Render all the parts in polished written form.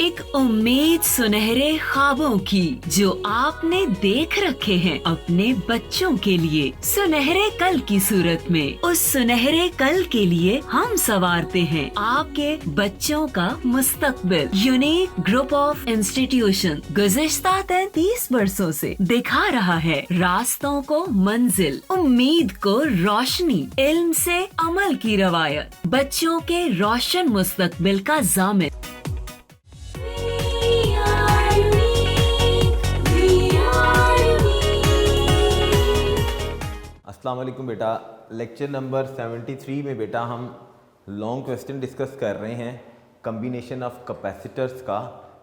एक उम्मीद सुनहरे ख्वाबों की जो आपने देख रखे हैं अपने बच्चों के लिए, सुनहरे कल की सूरत में। उस सुनहरे कल के लिए हम संवारते हैं आपके बच्चों का मुस्तकबिल। यूनिक ग्रुप ऑफ इंस्टीट्यूशन गुज़िश्ता 33 वर्षों से दिखा रहा है रास्तों को मंजिल, उम्मीद को रोशनी, इल्म से अमल की रवायत, बच्चों के रोशन मुस्तकबिल का ज़ामिन। अस्सलाम वालेकुम बेटा। लेक्चर नंबर 73 में बेटा हम लॉन्ग क्वेश्चन डिस्कस कर रहे हैं कम्बिनेशन ऑफ कैपेसिटर्स का,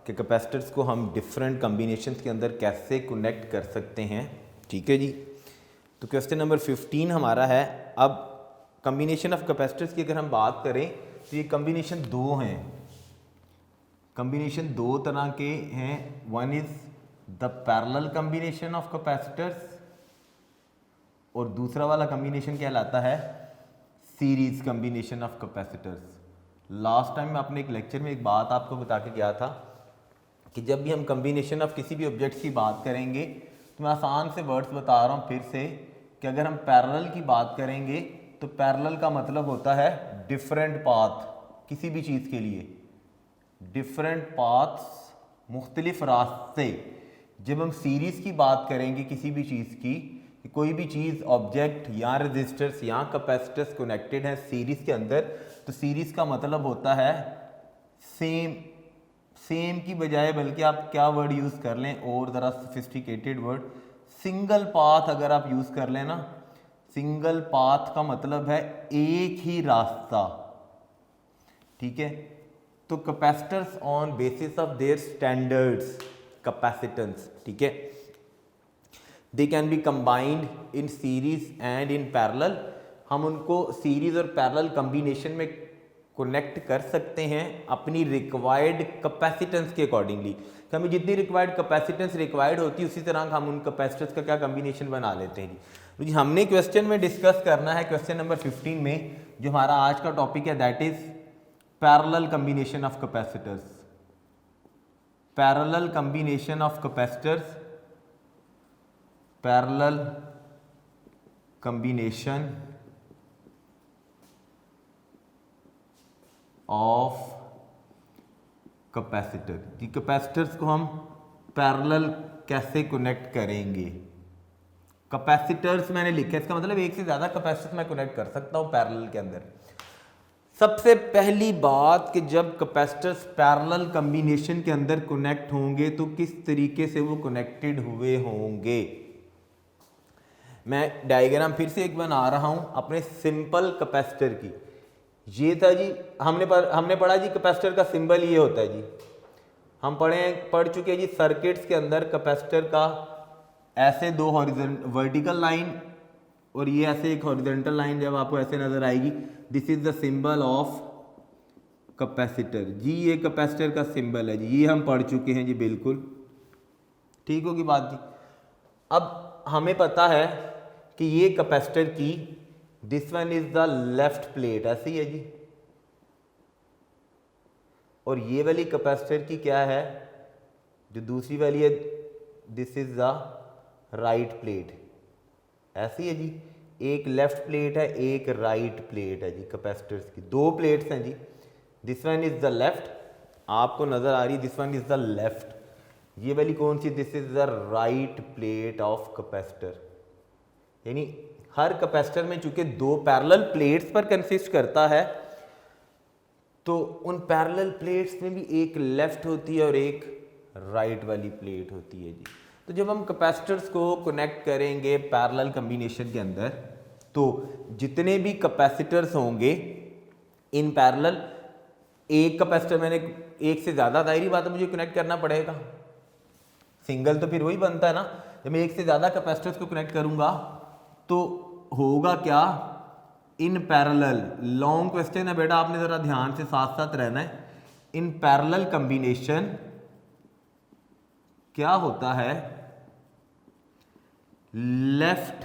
कि कैपेसिटर्स को हम डिफरेंट कम्बिनेशंस के अंदर कैसे कनेक्ट कर सकते हैं। ठीक है जी। तो क्वेश्चन नंबर 15 हमारा है। अब कम्बिनेशन ऑफ कैपेसिटर्स की अगर हम बात करें तो ये कम्बिनेशन दो हैं। कम्बिनेशन दो तरह के हैं। One is the parallel combination of capacitors और दूसरा वाला कम्बिनेशन कहलाता है series combination of capacitors. Last time मैं अपने एक लेक्चर में एक बात आपको बता के गया था कि जब भी हम कम्बिनेशन ऑफ किसी भी ऑब्जेक्ट्स की बात करेंगे तो मैं आसान से वर्ड्स बता रहा हूँ फिर से कि अगर हम पैरेलल की बात करेंगे तो पैरेलल का मतलब होता है डिफरेंट पाथ। किसी भी चीज़ के लिए डिफरेंट पाथ्स, मुख्तलिफ रास्ते। जब हम सीरीज़ की बात करेंगे किसी भी चीज़ की, कोई भी चीज़ ऑब्जेक्ट या रजिस्टर्स या कैपेसिटर्स कनेक्टेड है सीरीज़ के अंदर, तो सीरीज़ का मतलब होता है सेम की बजाय बल्कि आप क्या वर्ड यूज़ कर लें और ज़रा सोफिस्टिकेटेड वर्ड, सिंगल पाथ अगर आप यूज़ कर लें ना, सिंगल पाथ का मतलब है एक ही रास्ता। ठीक है। तो capacitors on basis of their standards capacitance, ठीक है, they can be combined in series and in parallel. हम उनको सीरीज और पैरेलल कम्बिनेशन में कनेक्ट कर सकते हैं अपनी रिक्वायर्ड कैपेसिटेंस के अकॉर्डिंगली। कि हमें जितनी रिक्वायर्ड कैपेसिटेंस रिक्वायर्ड होती है उसी तरह हम उन कैपेसिटर्स का क्या कम्बिनेशन बना लेते हैं जी। हमने क्वेश्चन में डिस्कस करना है क्वेश्चन नंबर 15 में, जो हमारा आज का टॉपिक है, that is parallel combination of capacitors. Parallel combination of capacitors, parallel combination of capacitor. कि कैपेसिटर्स को हम पैरेलल कैसे कनेक्ट करेंगे। कैपेसिटर्स मैंने लिखा है, इसका मतलब एक से ज़्यादा कैपेसिटर्स मैं कनेक्ट कर सकता हूँ पैरेलल के अंदर। सबसे पहली बात कि जब कैपेसिटर्स पैरेलल कम्बिनेशन के अंदर कनेक्ट होंगे तो किस तरीके से वो कनेक्टेड हुए होंगे। मैं डायग्राम फिर से एक बना रहा हूं अपने सिंपल कैपेसिटर की। ये था जी, हमने पढ़ा जी कैपेसिटर का सिंबल ये होता है जी। हम पढ़ चुके हैं जी सर्किट्स के अंदर कैपेसिटर का ऐसे दो वर्टिकल लाइन और ये ऐसे एक हॉरिजॉन्टल लाइन जब आपको ऐसे नजर आएगी, this is the symbol of capacitor जी। ये कैपेसिटर का सिंबल है जी, ये हम पढ़ चुके हैं जी, बिल्कुल ठीक होगी बात जी। अब हमें पता है कि ये कैपेसिटर की this one is the left plate, ऐसी है जी, और ये वाली कैपेसिटर की क्या है जो दूसरी वाली है, this is the right plate, ऐसी है जी। एक लेफ्ट प्लेट है, एक राइट प्लेट है जी। कैपेसिटर्स की दो प्लेट्स हैं जी। This one is the left, आपको नजर आ रही, this one is the left. ये वाली कौन सी, this is the right plate of capacitor. यानी हर कैपेसिटर में चूंकि दो पैरेलल प्लेट्स पर कंसिस्ट करता है तो उन पैरेलल प्लेट्स में भी एक लेफ्ट होती है और एक राइट वाली प्लेट होती है जी। तो जब हम कैपेसिटर्स को कनेक्ट करेंगे पैरेलल कम्बिनेशन के अंदर तो जितने भी कैपेसिटर्स होंगे इन पैरेलल, एक कैपेसिटर मैंने एक से ज़्यादा, जाहिर बात है मुझे कनेक्ट करना पड़ेगा। सिंगल तो फिर वही बनता है ना। जब मैं एक से ज़्यादा कैपेसिटर्स को कनेक्ट करूँगा तो होगा क्या, इन पैरेलल। लॉन्ग क्वेश्चन है बेटा, आपने ज़रा ध्यान से साथ साथ रहना है। इन पैरेलल कम्बिनेशन क्या होता है, लेफ्ट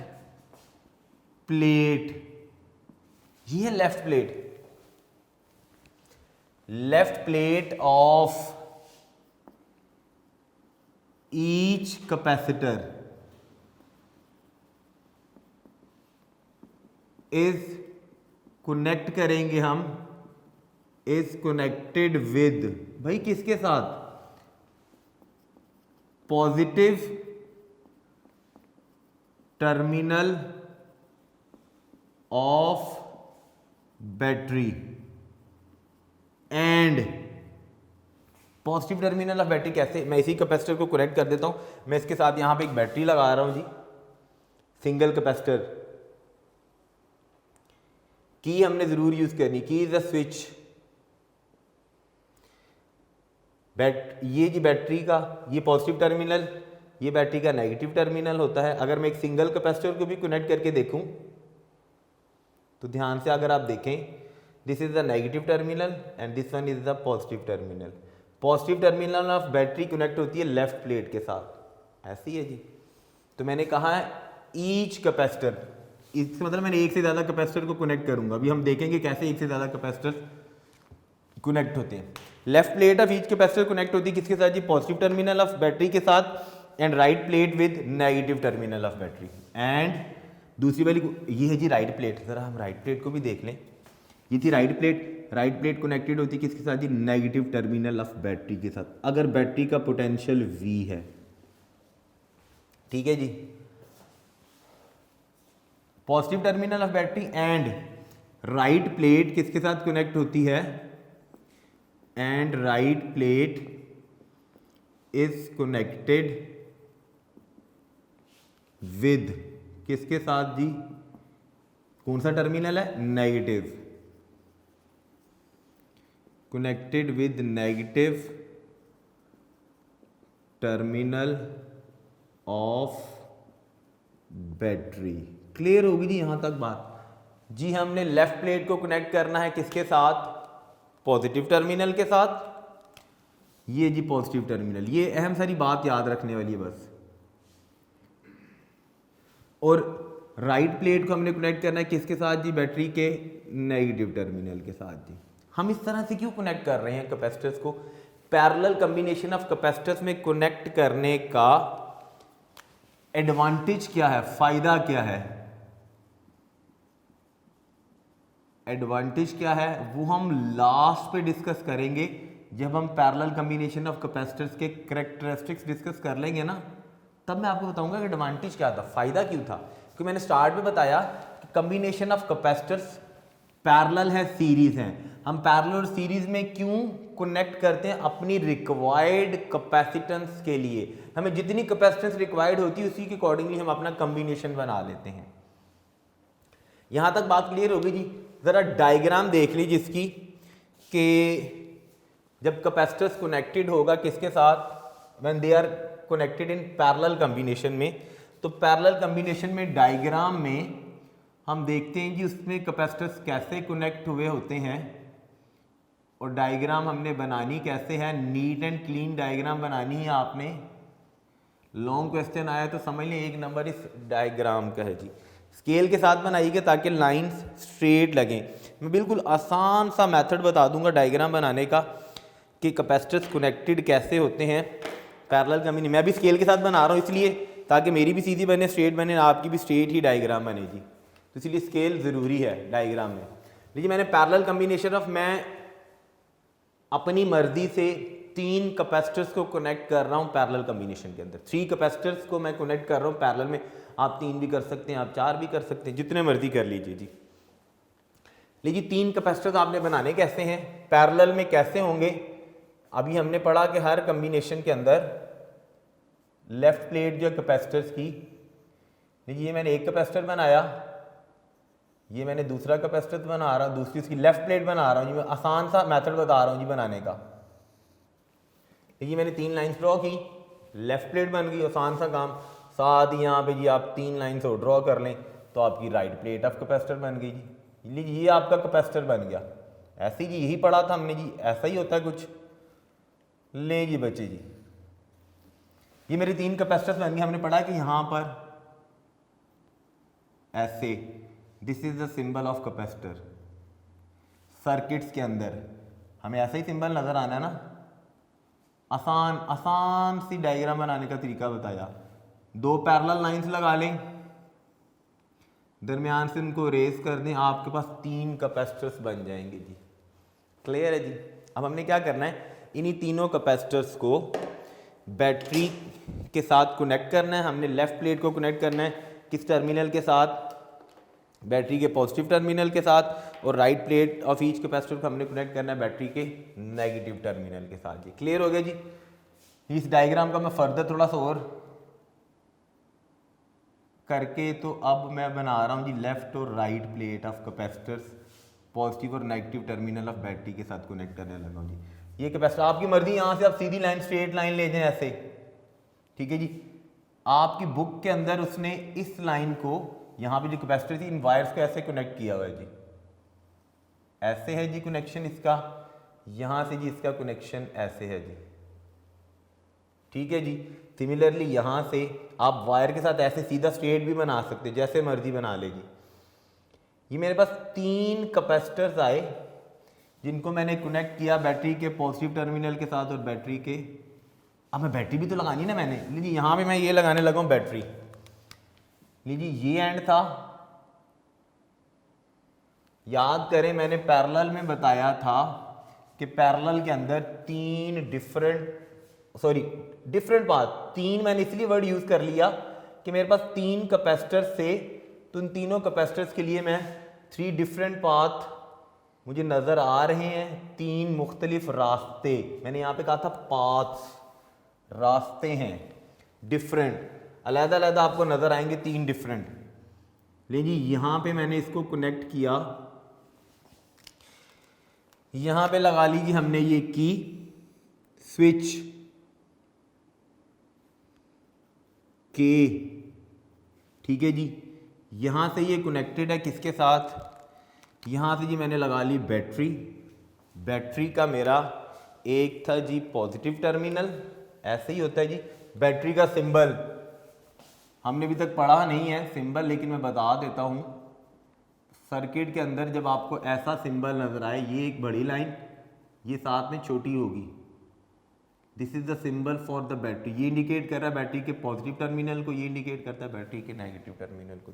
प्लेट, ये है left plate of each capacitor is connect करेंगे हम, इज कनेक्टेड विद, भाई किसके साथ, positive terminal of battery and, positive terminal of battery कैसे, मैं इसी कैपेसिटर को कनेक्ट कर देता हूं, मैं इसके साथ यहां पे एक बैटरी लगा रहा हूं जी, सिंगल कैपेसिटर, की हमने जरूर यूज करनी, की इज अ स्विच, ये जी बैटरी का ये पॉजिटिव टर्मिनल, ये बैटरी का नेगेटिव टर्मिनल होता है। अगर मैं एक सिंगल कैपेसिटर को भी कनेक्ट करके देखूं तो ध्यान से अगर आप देखें, this is the negative terminal and this one is the positive terminal. Positive terminal of battery connect होती है लेफ्ट प्लेट के साथ, ऐसी है जी। तो मैंने कहा है ईच कैपेसिटर, इसका मतलब मैंने एक से ज़्यादा कैपेसिटर को कनेक्ट करूंगा। अभी हम देखेंगे कैसे एक से ज़्यादा कैपेसिटर कनेक्ट होते हैं। Left plate of each capacitor connect होती है किसके साथ जी, पॉजिटिव टर्मिनल ऑफ बैटरी के साथ, and right plate with negative terminal of battery. And दूसरी वाली ये है जी राइट प्लेट, ज़रा हम राइट प्लेट को भी देख लें, ये थी right plate, right plate connected होती है किसके साथ जी, नेगेटिव टर्मिनल ऑफ बैटरी के साथ, अगर बैटरी का पोटेंशियल V है, ठीक है जी। Positive terminal of battery and right plate किसके साथ कनेक्ट होती है, and right plate is connected with किसके साथ जी, कौन सा टर्मिनल है, negative, connected with negative terminal of battery. Clear होगी जी यहां तक बात जी। हमने लेफ्ट प्लेट को कनेक्ट करना है किसके साथ, पॉजिटिव टर्मिनल के साथ, ये जी पॉजिटिव टर्मिनल, ये अहम सारी बात याद रखने वाली है बस। और राइट प्लेट को हमने कनेक्ट करना है किसके साथ जी, बैटरी के नेगेटिव टर्मिनल के साथ जी। हम इस तरह से क्यों कनेक्ट कर रहे हैं कैपेसिटर्स को, पैरेलल कॉम्बिनेशन ऑफ कैपेसिटर्स में कनेक्ट करने का एडवांटेज क्या है, फायदा क्या है, एडवांटेज क्या है, वो हम लास्ट पे डिस्कस करेंगे जब हम पैरेलल कॉम्बिनेशन ऑफ कैपेसिटर्स के कैरेक्टरिस्टिक्स डिस्कस कर लेंगे ना, तब मैं आपको बताऊंगा कि एडवांटेज क्या था, फायदा क्यों था। क्योंकि मैंने स्टार्ट में बताया कि कॉम्बिनेशन ऑफ कैपेसिटर्स पैरेलल है, सीरीज हैं, हम पैरेलल और सीरीज में क्यों कनेक्ट करते हैं, अपनी रिक्वायर्ड कैपेसिटेंस के लिए, हमें जितनी कैपेसिटेंस रिक्वायर्ड होती है उसी के अकॉर्डिंगली हम अपना कॉम्बिनेशन बना लेते हैं। यहां तक बात क्लियर होगी जी। ज़रा डायग्राम देख लीजिए इसकी कि जब कैपेसिटर्स कनेक्टेड होगा किसके साथ, when they are connected in parallel combination में, तो पैरेलल कॉम्बिनेशन में डायग्राम में हम देखते हैं कि उसमें कैपेसिटर्स कैसे कनेक्ट हुए होते हैं और डायग्राम हमने बनानी कैसे है, नीट एंड क्लीन डायग्राम बनानी है आपने। लॉन्ग क्वेश्चन आया तो समझ लें 1 नंबर इस डायग्राम का है जी। स्केल के साथ बनाइएगा ताकि लाइंस स्ट्रेट लगें। मैं बिल्कुल आसान सा मेथड बता दूंगा डायग्राम बनाने का कि कैपेसिटर्स कनेक्टेड कैसे होते हैं पैरेलल कॉम्बिनेशन। मैं भी स्केल के साथ बना रहा हूँ इसलिए ताकि मेरी भी सीधी बने, स्ट्रेट बने, आपकी भी स्ट्रेट ही डायग्राम बने जी, तो इसलिए स्केल ज़रूरी है डायग्राम में। देखिए मैंने पैरेलल कॉम्बिनेशन ऑफ, मैं अपनी मर्जी से 3 कैपेसिटर्स को कनेक्ट कर रहा हूँ पैरेलल कॉम्बिनेशन के अंदर। 3 कैपेसिटर्स को मैं कनेक्ट कर रहा हूँ पैरेलल में, आप 3 भी कर सकते हैं, आप 4 भी कर सकते हैं, जितने मर्जी कर लीजिए जी। लीजिए 3 कैपेसिटर्स आपने बनाने कैसे हैं, पैरेलल में कैसे होंगे। अभी हमने पढ़ा कि हर कॉम्बिनेशन के अंदर लेफ्ट प्लेट जो कैपेसिटर्स की, लीजिए ये मैंने एक कैपेसिटर बनाया, ये मैंने दूसरा कैपेसिटर बना रहा हूँ, दूसरी इसकी लेफ्ट प्लेट बना रहा हूँ जी। मैं आसान सा मेथड बता रहा हूँ जी बनाने का। देखिए मैंने 3 लाइन्स ड्रॉ की, लेफ्ट प्लेट बन गई, आसान सा काम। साथ ही यहाँ पे जी आप 3 लाइन्स और ड्रॉ कर लें तो आपकी राइट प्लेट ऑफ कैपेसिटर बन गई जी। लीजिए ये आपका कैपेसिटर बन गया। ऐसे ही जी यही पढ़ा था हमने जी, ऐसा ही होता है कुछ। ले जी बच्चे जी, ये मेरे 3 कैपेसिटर्स बन गए। हमने पढ़ा कि यहाँ पर ऐसे, this is the symbol of capacitor. Circuits के अंदर हमें ऐसा ही सिंबल नजर आना है ना, आसान आसान सी डायग्राम बनाने का तरीका बताया। दो पैरेलल लाइंस लगा लें, दरमियान से उनको रेस कर दें, आपके पास 3 कैपेसिटर्स बन जाएंगे जी। क्लियर है जी। अब हमने क्या करना है, इन्हीं तीनों कैपेसिटर्स को बैटरी के साथ कनेक्ट करना है। हमने लेफ्ट प्लेट को कनेक्ट करना है किस टर्मिनल के साथ, बैटरी के पॉजिटिव टर्मिनल के साथ, और right plate of each capacitor को हमने कनेक्ट करना है बैटरी के नेगेटिव टर्मिनल के साथ जी। क्लियर हो गया जी। इस डायग्राम का मैं फर्दर थोड़ा सा और करके तो अब मैं बना रहा हूँ जी लेफ्ट और right plate of capacitors positive और नेगेटिव टर्मिनल ऑफ बैटरी के साथ कनेक्ट करने लगा हूँ जी। ये कैपेसिटर आपकी मर्जी, यहाँ से आप सीधी लाइन स्ट्रेट लाइन ले जाएं ऐसे, ठीक है जी। आपकी बुक के अंदर उसने इस लाइन को, यहाँ पे जो कैपेसिटर थी, इन वायर्स को ऐसे कनेक्ट किया हुआ है जी, ऐसे है जी कनेक्शन इसका, यहाँ से जी इसका कनेक्शन ऐसे है जी, ठीक है जी। सिमिलरली यहाँ से आप वायर के साथ ऐसे सीधा स्ट्रेट भी बना सकते हैं, जैसे मर्जी बना ले जी। ये मेरे पास 3 कैपेसिटर्स आए जिनको मैंने कनेक्ट किया बैटरी के पॉजिटिव टर्मिनल के साथ और बैटरी के, अब मैं बैटरी भी तो लगानी ना मैंने, लीजिए यहाँ पे मैं ये लगाने लगा हूँ बैटरी। लीजिए ये एंड था, याद करें मैंने पैरेलल में बताया था कि पैरेलल के अंदर 3 डिफरेंट पाथ, 3 मैंने इसलिए वर्ड यूज कर लिया कि मेरे पास 3 कैपेसिटर से, तो इन तीनों कैपेसिटर्स के लिए मैं 3 डिफरेंट पाथ मुझे नजर आ रहे हैं, 3 मुख्तलिफ रास्ते, मैंने यहाँ पे कहा था पाथ्स, रास्ते हैं डिफरेंट, अलग-अलग आपको नजर आएंगे 3 डिफरेंट। लीजिए यहाँ पे मैंने इसको कनेक्ट किया, यहाँ पे लगा लीजिए हमने ये की स्विच के, ठीक है जी। यहाँ से ये कनेक्टेड है किसके साथ, यहाँ से जी मैंने लगा ली बैटरी, बैटरी का मेरा एक था जी पॉजिटिव टर्मिनल, ऐसे ही होता है जी। बैटरी का सिंबल हमने अभी तक पढ़ा नहीं है सिंबल, लेकिन मैं बता देता हूँ। सर्किट के अंदर जब आपको ऐसा सिंबल नजर आए, ये एक बड़ी लाइन, ये साथ में छोटी होगी, this is the symbol for the battery, ये इंडिकेट कर रहा है बैटरी के पॉजिटिव टर्मिनल को, ये इंडिकेट करता है बैटरी के नेगेटिव टर्मिनल को।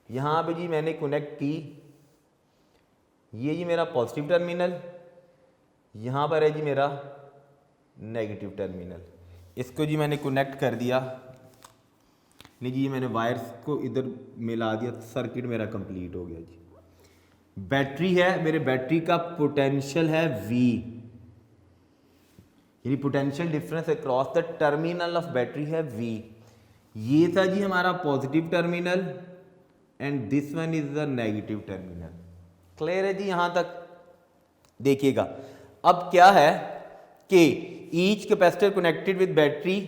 यहाँ पे जी मैंने कनेक्ट की, ये जी मेरा पॉजिटिव टर्मिनल, यहाँ पर है जी मेरा नेगेटिव टर्मिनल, इसको जी मैंने कनेक्ट कर दिया। लीजिए मैंने वायर्स को इधर मिला दिया, सर्किट मेरा कंप्लीट हो गया जी। बैटरी है, मेरे बैटरी का पोटेंशियल है V, यानी potential difference across the terminal of battery है V। ये था जी हमारा positive terminal and this one is the negative terminal. Clear है जी यहाँ तक? देखिएगा अब क्या है कि each capacitor connected with battery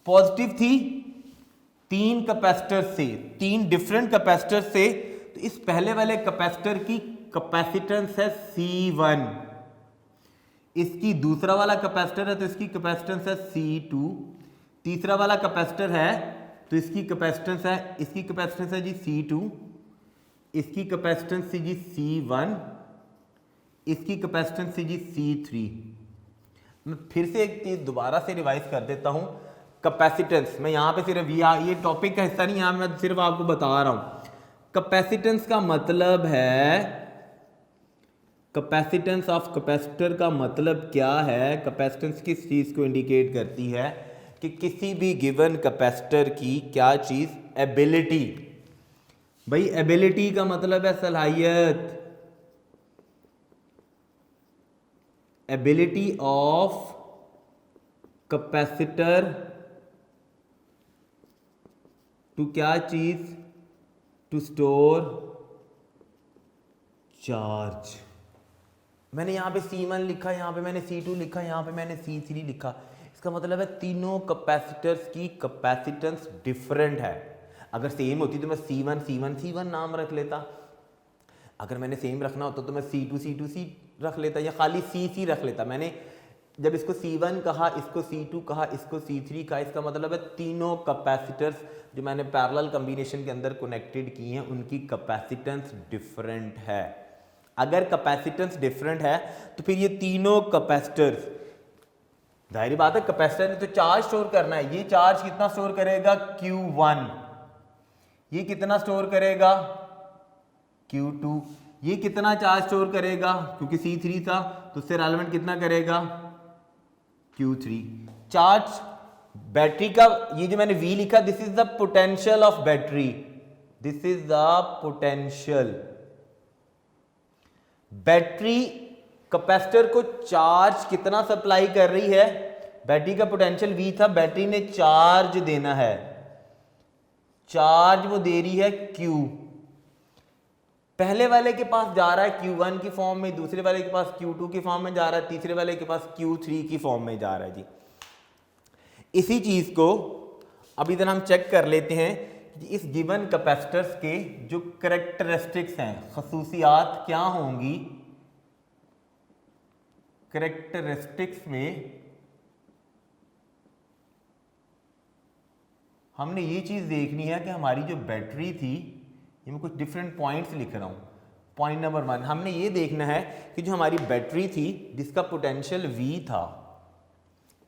positive थी 3 कैपेसिटर से, 3 डिफरेंट कैपेसिटर से, तो इस पहले वाले कैपेसिटर की कैपेसिटेंस है C1, इसकी दूसरा वाला कैपेसिटर है तो इसकी कैपेसिटेंस है C2, तीसरा वाला कैपेसिटर है तो इसकी कैपेसिटेंस है जी C2, इसकी कैपेसिटेंस जी C1, इसकी कैपेसिटेंस जी C3। मैं फिर से एक चीज दोबारा से रिवाइज कर देता हूं, कैपेसिटेंस मैं यहाँ पे सिर्फ ये टॉपिक का हिस्सा नहीं, यहाँ मैं सिर्फ आपको बता रहा हूं। कैपेसिटेंस का मतलब है, कैपेसिटेंस ऑफ कैपेसिटर का मतलब क्या है, कैपेसिटेंस किस चीज को इंडिकेट करती है कि किसी भी गिवन कैपेसिटर की क्या चीज, एबिलिटी। भाई एबिलिटी का मतलब है सलाहियत, एबिलिटी ऑफ कैपेसिटर टू क्या चीज, टू स्टोर चार्ज। मैंने यहां पे C1 लिखा, यहां पे मैंने C2 लिखा, यहां पे मैंने C3 लिखा, इसका मतलब है तीनों कैपेसिटर्स की कैपेसिटेंस डिफरेंट है। अगर सेम होती तो मैं C1 नाम रख लेता, अगर मैंने सेम रखना होता तो मैं C2 रख लेता, या खाली C रख लेता। मैंने जब इसको C1 कहा, इसको C2 कहा, इसको C3 कहा, इसका मतलब है तीनों कैपेसिटर्स जो मैंने पैरेलल कॉम्बिनेशन के अंदर कनेक्टेड की हैं उनकी कैपेसिटेंस डिफरेंट है। अगर कैपेसिटेंस डिफरेंट है तो फिर ये तीनों कैपेसिटर्स, जाहिर बात है कैपेसिटर ने तो चार्ज स्टोर करना है, ये चार्ज कितना स्टोर करेगा Q1, ये कितना स्टोर करेगा Q2, ये कितना चार्ज स्टोर करेगा, क्योंकि C3 था तो उससे रेलेवेंट कितना करेगा Q3। चार्ज बैटरी का ये जो मैंने V लिखा, this is the potential of battery, this is the potential. Battery capacitor को चार्ज कितना सप्लाई कर रही है, बैटरी का पोटेंशियल V था, बैटरी ने चार्ज देना है, चार्ज वो दे रही है Q, पहले वाले के पास जा रहा है Q1 की फॉर्म में, दूसरे वाले के पास Q2 की फॉर्म में जा रहा है, तीसरे वाले के पास Q3 की फॉर्म में जा रहा है जी। इसी चीज को अब इधर हम चेक कर लेते हैं कि इस गिवन कैपेसिटर्स के जो कैरेक्टरिस्टिक्स हैं, खसूसियात क्या होंगी। कैरेक्टरिस्टिक्स में हमने ये चीज देखनी है कि हमारी जो बैटरी थी, ये मैं कुछ डिफरेंट पॉइंट्स लिख रहा हूं। पॉइंट नंबर 1, हमने ये देखना है कि जो हमारी बैटरी थी जिसका पोटेंशियल V था,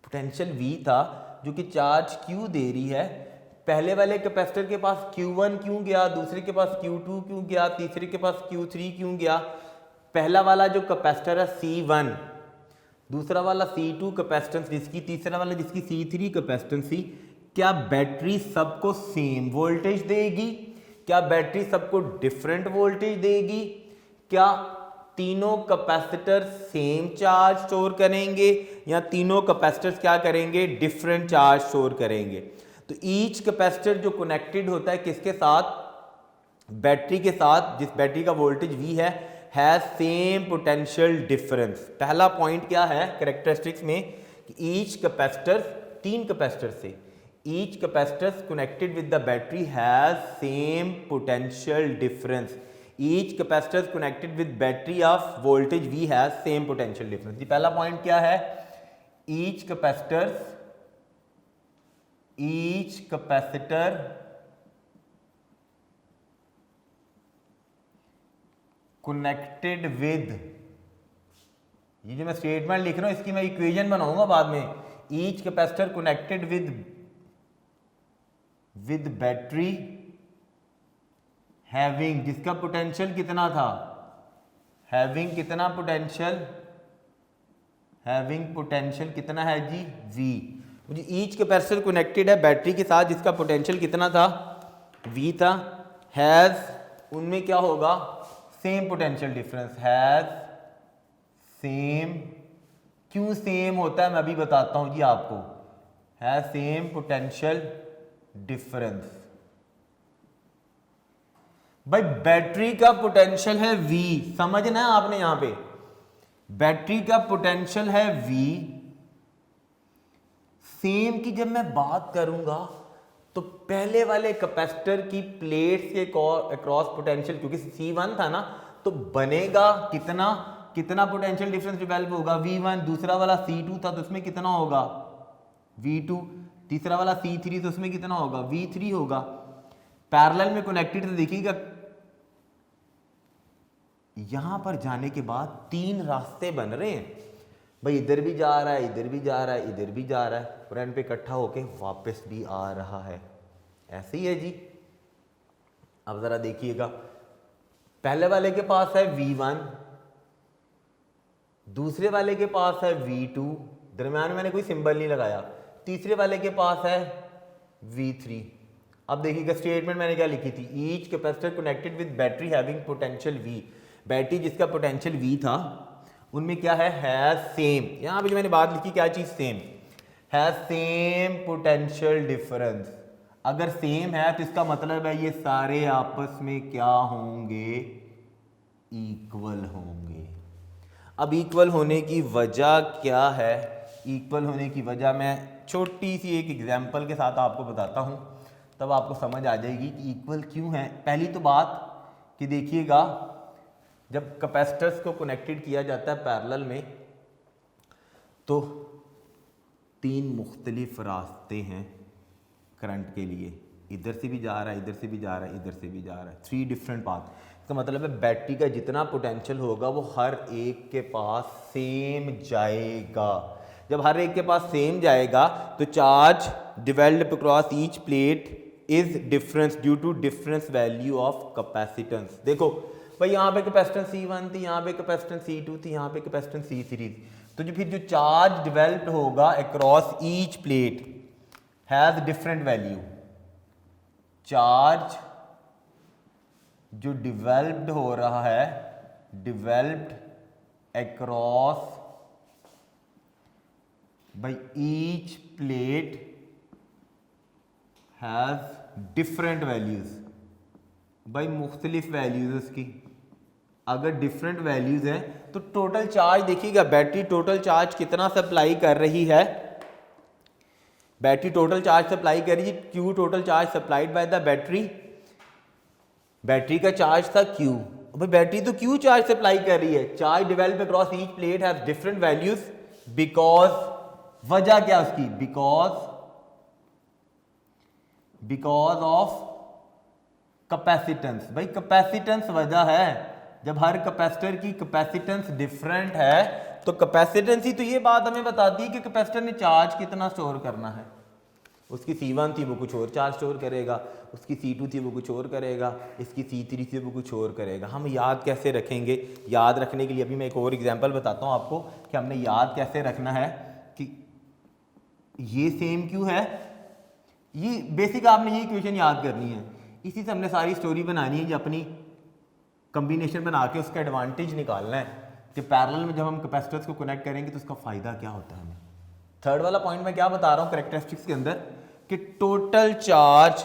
पोटेंशियल V था जो कि चार्ज Q दे रही है, पहले वाले कैपेसिटर के पास Q1 क्यों गया, दूसरे के पास Q2 क्यों गया, तीसरे के पास Q3 क्यों गया। पहला वाला जो कैपेसिटर है C1, दूसरा वाला C2 कैपेसिटेंस जिसकी, तीसरा वाला जिसकी C3 कैपेसिटेंस थी, क्या बैटरी सबको सेम वोल्टेज देगी, क्या बैटरी सबको डिफरेंट वोल्टेज देगी, क्या तीनों कैपेसिटर सेम चार्ज स्टोर करेंगे या तीनों कैपेसिटर्स क्या करेंगे, डिफरेंट चार्ज स्टोर करेंगे। तो ईच कैपेसिटर जो कनेक्टेड होता है किसके साथ, बैटरी के साथ, जिस बैटरी का वोल्टेज V है, हैज सेम पोटेंशियल डिफरेंस। पहला पॉइंट क्या है कैरेक्टरिस्टिक्स में कि ईच कैपेसिटर, 3 कैपेसिटर से, each capacitor connected with the battery has same potential difference. Each capacitor connected with battery of voltage V has same potential difference. ये पहला point क्या है, ईच कैपेसिटर कनेक्टेड विद, ये जो मैं स्टेटमेंट लिख रहा हूं इसकी मैं इक्वेशन बनाऊंगा बाद में। Each capacitor connected with battery having, जिसका पोटेंशियल कितना था, हैविंग कितना पोटेंशियल, हैविंग पोटेंशियल कितना है जी V। मुझे ईच कैपेसिटर कनेक्टेड है बैटरी के साथ जिसका पोटेंशियल कितना था, V था, हैज, उनमें क्या होगा, same potential difference, has same. क्यों सेम होता है मैं अभी बताता हूं जी आपको, हैज सेम पोटेंशियल डिफरेंस। भाई बैटरी का पोटेंशियल है V, समझना है आपने यहां पे, बैटरी का पोटेंशियल है V, सेम की जब मैं बात करूंगा तो पहले वाले कैपेसिटर की प्लेट्स के अक्रॉस पोटेंशियल, क्योंकि C1 था ना, तो बनेगा कितना, कितना पोटेंशियल डिफरेंस डेवलप होगा, V1, दूसरा वाला C2 था तो उसमें कितना होगा V2, तीसरा वाला C3 तो उसमें कितना होगा V3 होगा। पैरेलल में कनेक्टेड तो देखिएगा यहां पर जाने के बाद 3 रास्ते बन रहे हैं, भाई इधर भी जा रहा है, इधर भी जा रहा है, इधर भी जा रहा है, और एंड पे इकट्ठा होके वापस भी आ रहा है। ऐसे ही है जी। अब जरा देखिएगा, पहले वाले के पास है V1, दूसरे वाले के पास है V2, दरम्यान में मैंने कोई सिंबल नहीं लगाया, तीसरे वाले के पास है V3। अब देखिएगा स्टेटमेंट मैंने क्या लिखी थी, each capacitor connected with battery having potential V, battery जिसका पोटेंशियल V था उनमें क्या है, हैज सेम, यहां पे जो मैंने बात लिखी क्या चीज, same, has same potential difference. अगर सेम है तो इसका मतलब है ये सारे आपस में क्या होंगे, इक्वल होंगे। अब इक्वल होने की वजह क्या है, इक्वल होने की वजह मैं छोटी सी एक एग्जांपल के साथ आपको बताता हूं, तब आपको समझ आ जाएगी कि इक्वल क्यों है। पहली तो बात कि देखिएगा, जब कैपेसिटर्स को कनेक्टेड किया जाता है पैरेलल में तो 3 मुख्तलिफ रास्ते हैं करंट के लिए, इधर से भी जा रहा है, इधर से भी जा रहा है, इधर से भी जा रहा है, 3 डिफरेंट पाथ। इसका मतलब है बैटरी का जितना पोटेंशियल होगा वो हर एक के पास सेम जाएगा। जब हर एक के पास सेम जाएगा तो charge develop across each plate is difference due to difference value of capacitance. देखो भाई यहाँ पे कैपेसिटेंस C1 थी, यहाँ पे कैपेसिटेंस C2 थी, यहाँ पे कैपेसिटेंस C3 थी, तो जो फिर जो चार्ज डिवेल्प होगा across each plate has different value. Charge जो डिवेल्प्ड हो रहा है, developed across by each plate has different values, भाई मुख्तलिफ वैल्यूज उसकी। अगर डिफरेंट वैल्यूज हैं तो टोटल चार्ज देखिएगा, बैटरी टोटल चार्ज कितना सप्लाई कर रही है, बैटरी टोटल चार्ज सप्लाई कर रही है Q total charge supplied by the battery. Battery का चार्ज था Q, भाई बैटरी तो Q चार्ज सप्लाई कर रही है। Charge develop across each plate has different values because, वजह क्या उसकी, बिकॉज ऑफ कैपेसिटेंस। भाई कैपेसिटेंस वजह है, जब हर कैपेसिटर की कैपेसिटेंस डिफरेंट है तो कैपेसिटेंस ही तो ये बात हमें बताती है कि कैपेसिटर ने चार्ज कितना स्टोर करना है। उसकी C1 थी वो कुछ और चार्ज स्टोर करेगा, उसकी C2 थी वो कुछ और करेगा, इसकी C3 थी वो कुछ और करेगा। हम याद कैसे रखेंगे? याद रखने के लिए अभी मैं एक और एग्जांपल बताता हूँ आपको कि हमने याद कैसे रखना है कि ये सेम क्यों है। ये बेसिक आपने ये इक्वेशन याद करनी है, इसी से हमने सारी स्टोरी बनानी है, ये अपनी कम्बिनेशन बना के उसका एडवांटेज निकालना है कि पैरेलल में जब हम कैपेसिटर्स को कनेक्ट करेंगे तो उसका फ़ायदा क्या होता है हमें। थर्ड वाला पॉइंट मैं क्या बता रहा हूँ कैरेक्टरिस्टिक्स के अंदर कि टोटल चार्ज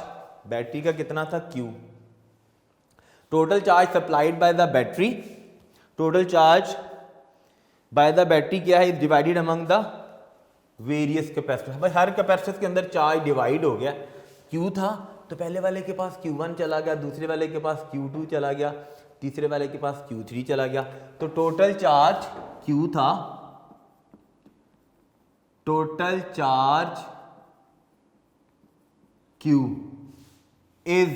बैटरी का कितना था Q, total charge supplied by the battery, total charge by the battery क्या है, divided among the various capacitors. भाई हर कैपेसिटर के अंदर चार्ज डिवाइड हो गया। Q था तो पहले वाले के पास Q1 चला गया, दूसरे वाले के पास Q2 चला गया, तीसरे वाले के पास Q3 चला गया। तो टोटल चार्ज Q था, टोटल चार्ज Q इज,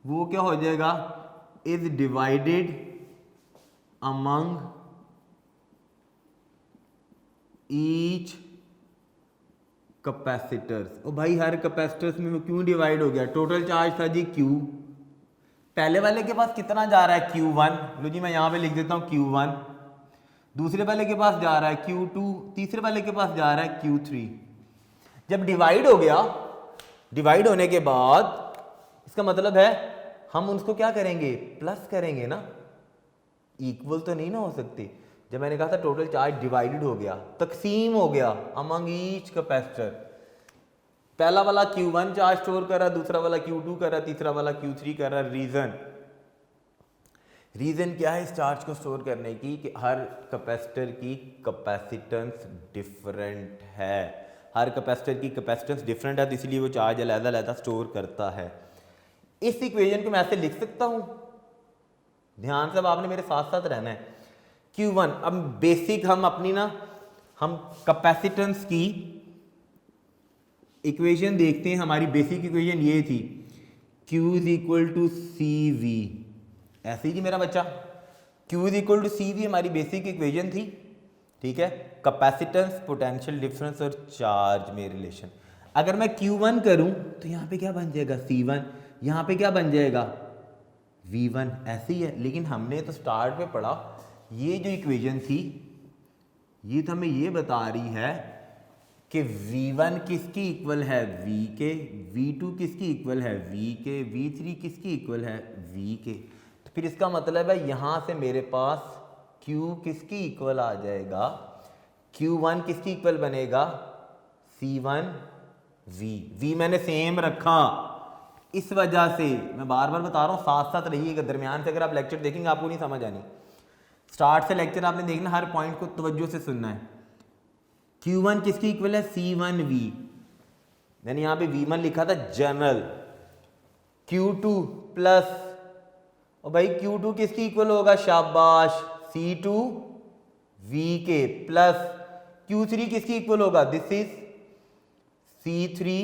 वो क्या हो जाएगा, is divided among each capacitors. और भाई हर कैपेसिटर्स में क्यों डिवाइड हो गया, टोटल चार्ज था जी Q, पहले वाले के पास कितना जा रहा है Q1, लो जी मैं यहां पे लिख देता हूं Q1, दूसरे वाले के पास जा रहा है Q2, तीसरे वाले के पास जा रहा है Q3। जब डिवाइड हो गया, डिवाइड होने के बाद इसका मतलब है हम उसको क्या करेंगे, प्लस करेंगे ना, इक्वल तो नहीं ना हो सकती। जब मैंने कहा था टोटल चार्ज डिवाइडेड हो गया, तकसीम हो गया अमंग ईच कैपेसिटर, पहला वाला Q1 चार्ज स्टोर कर रहा, दूसरा वाला Q2 कर रहा, तीसरा वाला Q3 कर रहा। रीजन क्या है इस चार्ज को स्टोर करने की कि हर कैपेसिटर की कैपेसिटेंस डिफरेंट है, हर कैपेसिटर की कैपेसिटेंस डिफरेंट है, तो इसलिए वो चार्ज अलग-अलग स्टोर करता है। इस इक्वेशन को मैं ऐसे लिख सकता हूं, ध्यान से अब आपने मेरे साथ साथ रहना है। Q1, अब बेसिक हम अपनी ना, हम कैपेसिटेंस की इक्वेशन देखते हैं। हमारी बेसिक इक्वेशन ये थी, Q is equal to CV, ऐसे ही मेरा बच्चा, Q is equal to CV हमारी बेसिक इक्वेशन थी, ठीक है। कैपेसिटेंस, पोटेंशियल डिफरेंस और चार्ज में रिलेशन। अगर मैं Q1 करूं तो यहाँ पे क्या बन जाएगा C1, यहाँ पे क्या बन जाएगा V1, ऐसे ही है। लेकिन हमने तो स्टार्ट पे पढ़ा, ये जो इक्वेशन थी ये तो हमें ये बता रही है कि V1 किसकी इक्वल है, V के, V2 किसकी इक्वल है, V के, V3 किसकी इक्वल है, V के। तो फिर इसका मतलब है यहाँ से मेरे पास Q किसकी इक्वल आ जाएगा, Q1 किसकी इक्वल बनेगा, C1 V मैंने सेम रखा, इस वजह से मैं बार बार बता रहा हूँ, साथ साथ रहिएगा। दरमियान से अगर आप लेक्चर देखेंगे आपको नहीं समझ आनी, स्टार्ट से लेक्चर आपने देखना, हर पॉइंट को तवज्जो से सुनना है। Q1 किसकी इक्वल है, C1 V, मैंने यहाँ पे V1 लिखा था जनरल, Q2 प्लस, और भाई Q2 किसकी इक्वल होगा, शाबाश, C2 V के प्लस Q3 किसकी इक्वल होगा, this is C3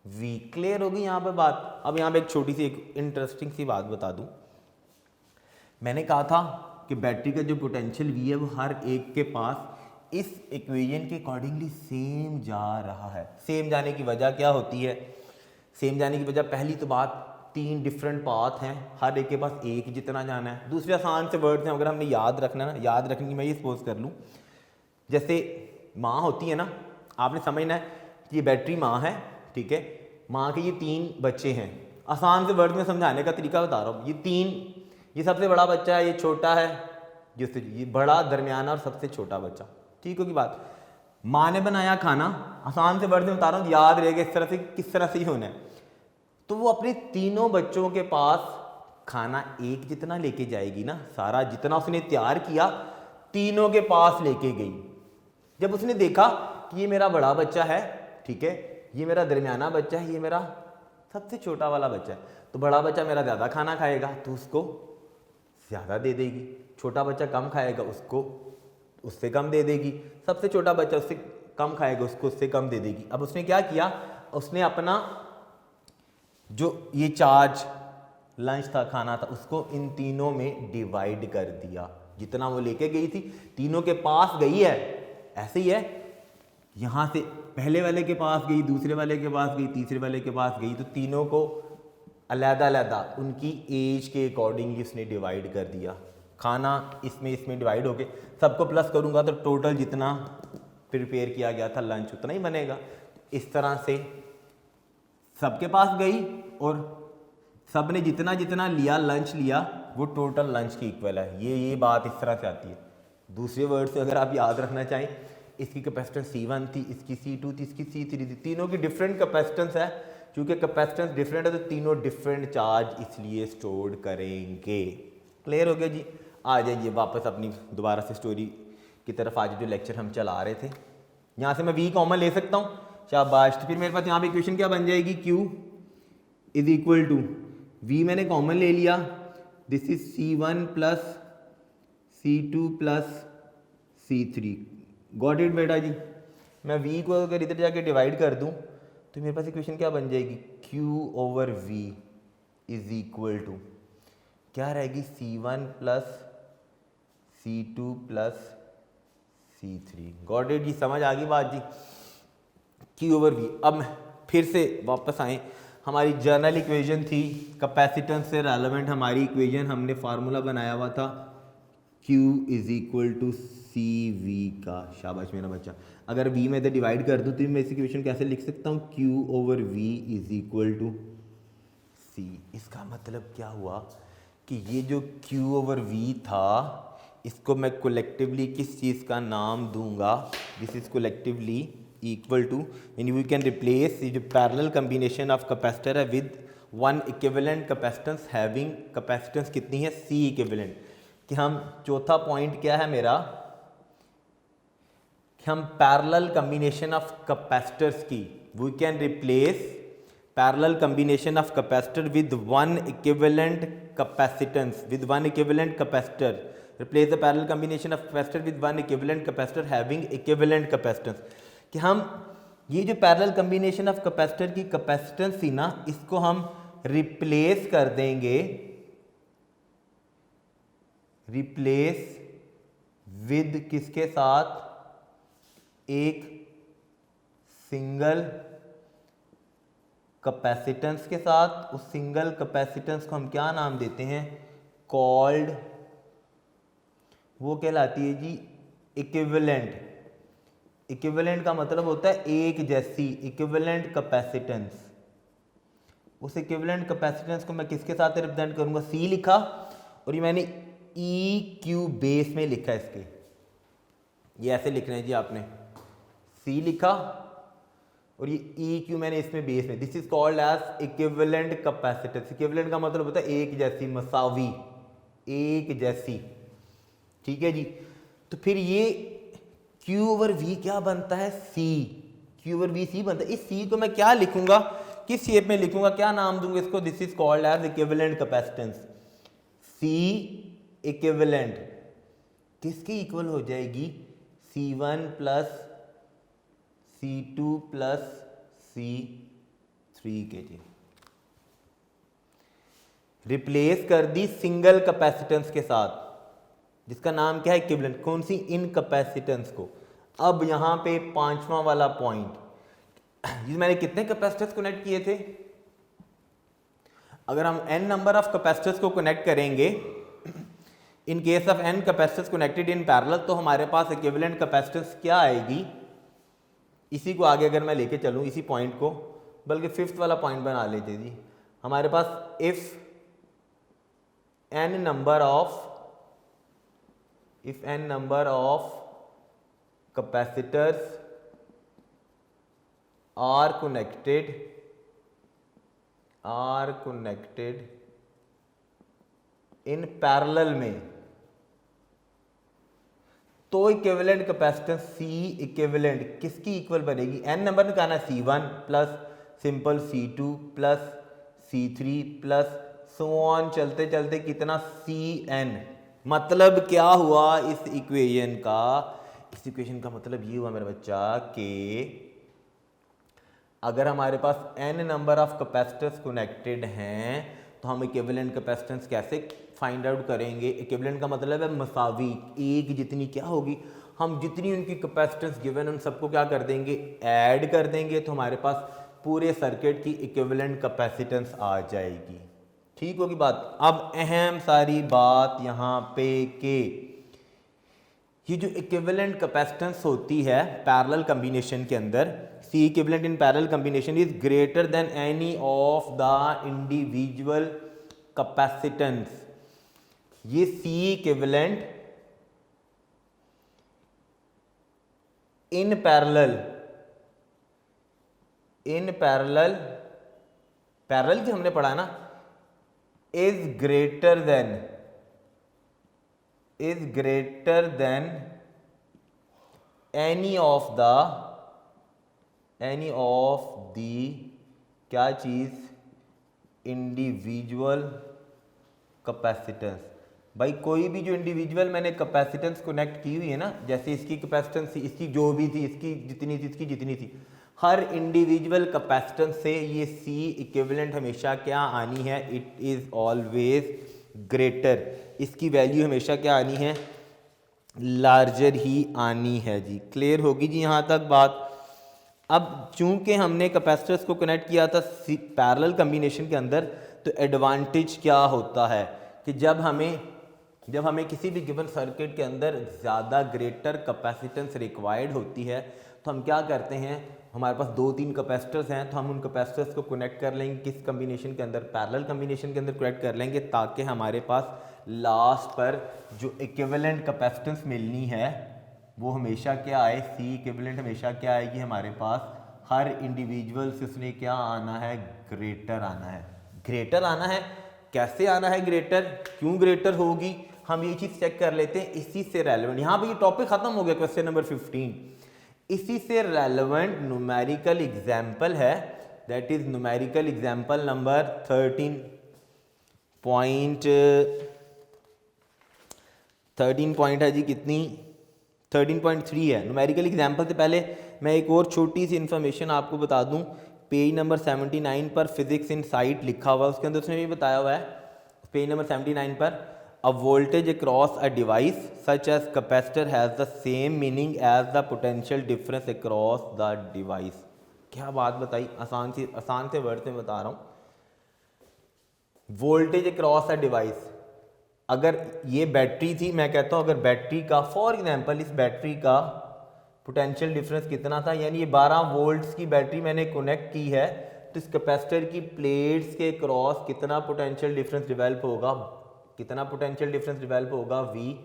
V। Clear होगी यहाँ पे बात। अब यहाँ पे एक छोटी सी एक इंटरेस्टिंग सी बात बता दूं, मैंने कहा था कि बैटरी का जो पोटेंशियल V है वो हर एक के पास इस इक्वेशन के अकॉर्डिंगली सेम जा रहा है। सेम जाने की वजह क्या होती है? सेम जाने की वजह पहली तो बात, 3 डिफरेंट पाथ हैं, हर एक के पास एक जितना जाना है। दूसरे आसान से वर्ड्स हैं, अगर हमने याद रखना ना, याद रखने की मैं ये सपोज कर लूँ, जैसे माँ होती है ना, आपने समझना है कि ये बैटरी माँ है, ठीक है, माँ के ये 3 बच्चे हैं। आसान से वर्ड में समझाने का तरीका बता रहा हूँ। ये सबसे बड़ा बच्चा है, ये छोटा है, ये बड़ा, दरमियाना और सबसे छोटा बच्चा। ठीक होगी बात? माँ ने बनाया खाना, आसान से वर्ड में बता रहा हूँ, याद रहेगा इस तरह से किस तरह से ही होना है। तो वो अपने तीनों बच्चों के पास खाना एक जितना लेके जाएगी ना, सारा जितना उसने तैयार किया तीनों के पास लेके गई। जब उसने देखा कि ये मेरा बड़ा बच्चा है, ठीक है, ये मेरा दरमियाना बच्चा है, ये मेरा सबसे छोटा वाला बच्चा है, तो बड़ा बच्चा मेरा ज़्यादा खाना खाएगा तो उसको ज़्यादा दे देगी, छोटा बच्चा कम खाएगा उसको उससे कम दे देगी, सबसे छोटा बच्चा उससे कम खाएगा उसको उससे कम दे देगी। अब उसने क्या किया, उसने अपना जो ये चार्ज लंच था, खाना था, उसको इन तीनों में डिवाइड कर दिया। जितना वो लेके गई थी तीनों के पास गई है, ऐसे ही है, यहाँ से पहले वाले के पास गई, दूसरे वाले के पास गई, तीसरे वाले के पास गई, तो तीनों को अलग-अलग उनकी एज के अकॉर्डिंगली उसने डिवाइड कर दिया। खाना इसमें डिवाइड होके सबको प्लस करूँगा तो टोटल जितना प्रिपेयर किया गया था लंच उतना ही बनेगा। इस तरह से सबके पास गई और सब ने जितना जितना लिया, लंच लिया, वो टोटल लंच की इक्वल है। ये बात इस तरह से आती है। दूसरे वर्ड से अगर आप याद रखना चाहें, इसकी कैपेसिटेंस C1 थी, इसकी C2 थी, इसकी C3 थी, तीनों की डिफरेंट कैपेसिटेंस है। क्योंकि कैपेसिटेंस डिफरेंट है तो तीनों डिफरेंट चार्ज इसलिए स्टोर करेंगे। क्लियर हो गया जी? आ जाइए वापस अपनी दोबारा से स्टोरी की तरफ। आज जो लेक्चर हम चला रहे थे, यहाँ से मैं V कॉमन ले सकता हूँ, शाबाश। तो फिर मेरे पास यहाँ पे इक्वेशन क्या बन जाएगी, Q is equal to V मैंने कॉमन ले लिया, this is C1 plus C2 plus C3। Got it बेटा जी? मैं V को अगर इधर जाके डिवाइड कर दूं तो मेरे पास इक्वेशन क्या बन जाएगी, Q over V is equal to क्या रहेगी, C1 plus C2 plus C3। Got it जी? समझ आ गई बात जी? Q over V। अब फिर से वापस आए, हमारी जनरल इक्वेशन थी कैपेसिटेंस से रेलेवेंट हमारी इक्वेशन, हमने फार्मूला बनाया हुआ था Q is equal to CV का। शाबाश मेरा बच्चा। अगर V में इधर डिवाइड कर दूँ तो मैं इस इक्वेशन कैसे लिख सकता हूँ, Q over V is equal to C। इसका मतलब क्या हुआ कि ये जो Q ओवर V था, इसको मैं कोलेक्टिवली किस चीज़ का नाम दूंगा, this is collectively equal to, यानी वी कैन रिप्लेस ये जो पैरेलल कम्बिनेशन ऑफ कैपेसिटर है with one equivalent capacitance having capacitance कितनी है, C इक्विवेलेंट। कि हम चौथा पॉइंट क्या है मेरा, कि हम पैरेलल कम्बिनेशन ऑफ कैपेसिटर्स की, we can replace parallel combination of capacitor with one equivalent capacitance, with one equivalent capacitor, replace the parallel combination of capacitor with one equivalent capacitor having equivalent capacitance. कि हम ये जो parallel combination of capacitor की capacitance थी ना, इसको हम replace कर देंगे, रिप्लेस विद किसके साथ, एक सिंगल कैपेसिटेंस के साथ। उस सिंगल कैपेसिटेंस को हम क्या नाम देते हैं, कॉल्ड, वो कहलाती है जी इक्विवेलेंट। इक्विवेलेंट का मतलब होता है एक जैसी, इक्विवेलेंट कैपेसिटेंस। उस इक्विवेलेंट कैपेसिटेंस को मैं किसके साथ रिप्रेजेंट करूंगा, C लिखा, और ये मैंने EQ बेस में लिखा है इसके, ये ऐसे लिखना है जी आपने, C लिखा और ये EQ मैंने इसमें बेस में, this is called as equivalent capacitance. Equivalent का मतलब होता है एक जैसी, मसावी, एक जैसी। ठीक है जी? तो फिर ये Q ओवर V क्या बनता है, C। Q over V C बनता है। इस C को मैं क्या लिखूंगा, किस शेप में लिखूंगा, क्या नाम दूंगा इसको, this is called as equivalent capacitance. C equivalent किसकी इक्वल हो जाएगी, C1 plus C2 plus C3 के जी। रिप्लेस कर दी सिंगल कैपेसिटेंस के साथ, जिसका नाम क्या है, इक्विवेलेंट। कौन सी, इन कैपेसिटेंस को। अब यहां पे पांचवा वाला पॉइंट, ये मैंने कितने कैपेसिटर्स कनेक्ट किए थे, अगर हम n नंबर ऑफ कैपेसिटर्स को कनेक्ट करेंगे, in case of n capacitors connected in parallel, तो हमारे पास इक्विवेलेंट कैपेसिटेंस क्या आएगी। इसी को आगे अगर मैं लेके चलूं, इसी पॉइंट को, बल्कि फिफ्थ वाला पॉइंट बना लेते जी, हमारे पास if n number of capacitors are connected in parallel में, तो इक्विवेलेंट कैपेसिटेंस C इक्विवेलेंट किसकी इक्वल बनेगी, n नंबर निकालना है, C1 plus simple C2 plus C3 plus so on, चलते चलते कितना, Cn। मतलब क्या हुआ इस इक्वेशन का मतलब ये हुआ मेरा बच्चा कि अगर हमारे पास n number of capacitors connected हैं तो हम इक्विवेलेंट कैपेसिटेंस कैसे फाइंड आउट करेंगे। इक्विवेलेंट का मतलब है मसावी, एक जितनी क्या होगी, हम जितनी उनकी कैपेसिटेंस गिवन उन सबको क्या कर देंगे, ऐड कर देंगे, तो हमारे पास पूरे सर्किट की इक्विवेलेंट कैपेसिटेंस आ जाएगी। ठीक होगी बात। अब अहम सारी बात यहाँ पे कि ये जो इक्विवेलेंट कैपेसिटेंस होती है पैरेलल कॉम्बिनेशन के अंदर, C equivalent in parallel combination is greater than any of the individual capacitance. ये C इक्विवेलेंट इन पैरेलल की हमने पढ़ा ना, is greater than any of the क्या चीज, इंडिविजुअल कैपेसिटेंस। भाई कोई भी जो इंडिविजुअल मैंने कैपेसिटेंस कनेक्ट की हुई है ना, जैसे इसकी कैपेसिटेंस, इसकी जो भी थी, इसकी जितनी थी, हर इंडिविजुअल कैपेसिटेंस से ये C इक्विवेलेंट हमेशा क्या आनी है, इट इज ऑलवेज ग्रेटर, इसकी वैल्यू हमेशा क्या आनी है, लार्जर ही आनी है जी। क्लियर होगी जी यहाँ तक बात। अब चूंकि हमने कैपेसिटर्स को कनेक्ट किया था पैरेलल कॉम्बिनेशन के अंदर, तो एडवांटेज क्या होता है कि जब हमें किसी भी गिवन सर्किट के अंदर ज़्यादा ग्रेटर कैपेसिटेंस रिक्वायर्ड होती है, तो हम क्या करते हैं, हमारे पास 2-3 कैपेसिटर्स हैं, तो हम उन कैपेसिटर्स को कनेक्ट कर लेंगे किस कॉम्बिनेशन के अंदर, पैरेलल कॉम्बिनेशन के अंदर कनेक्ट कर लेंगे, ताकि हमारे पास लास्ट पर जो इक्विवेलेंट कैपेसिटेंस मिलनी है वो हमेशा क्या आए, C इक्विवेलेंट हमेशा क्या आएगी हमारे पास, हर इंडिविजुअल से उसने क्या आना है, ग्रेटर आना है। कैसे आना है ग्रेटर, क्यों ग्रेटर होगी, हम ये चीज़ चेक कर लेते हैं। इसी से रेलेवेंट, यहाँ पे ये टॉपिक खत्म हो गया, क्वेश्चन नंबर 15। इसी से रेलेवेंट न्यूमेरिकल एग्जाम्पल है, that is numerical example number 13 point है जी, कितनी, 13.3 है। न्यूमेरिकल एग्जाम्पल से पहले मैं एक और छोटी सी इन्फॉर्मेशन आपको बता दूं, पेज नंबर 79 पर फिजिक्स इन साइट लिखा हुआ है, उसके अंदर उसने भी बताया हुआ है, पेज नंबर 79 पर, a voltage across a device such as capacitor has the same meaning as the potential difference across the device. क्या बात बताई, आसान से वर्ड में बता रहा हूँ। वोल्टेज अक्रॉस अ डिवाइस, अगर ये बैटरी थी, मैं कहता हूँ अगर बैटरी का, फॉर एग्जांपल इस बैटरी का पोटेंशियल डिफरेंस कितना था, यानी ये 12 वोल्ट्स की बैटरी मैंने कनेक्ट की है, तो इस कैपेसिटर की प्लेट्स के क्रॉस कितना पोटेंशियल डिफरेंस डेवलप होगा, कितना पोटेंशियल डिफरेंस डेवलप होगा, V,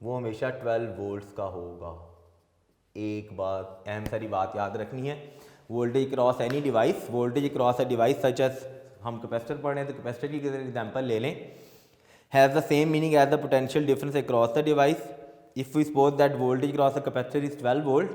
वो हमेशा 12 वोल्ट्स का होगा। एक बात, अहम सारी बात याद रखनी है, voltage cross any device, voltage cross a device such as, हम कैपेसिटर पढ़ रहे हैं तो कैपेसिटर की एग्जांपल ले लें, has the same meaning as the potential difference across the device if we suppose that voltage cross the capacitor is 12 volt,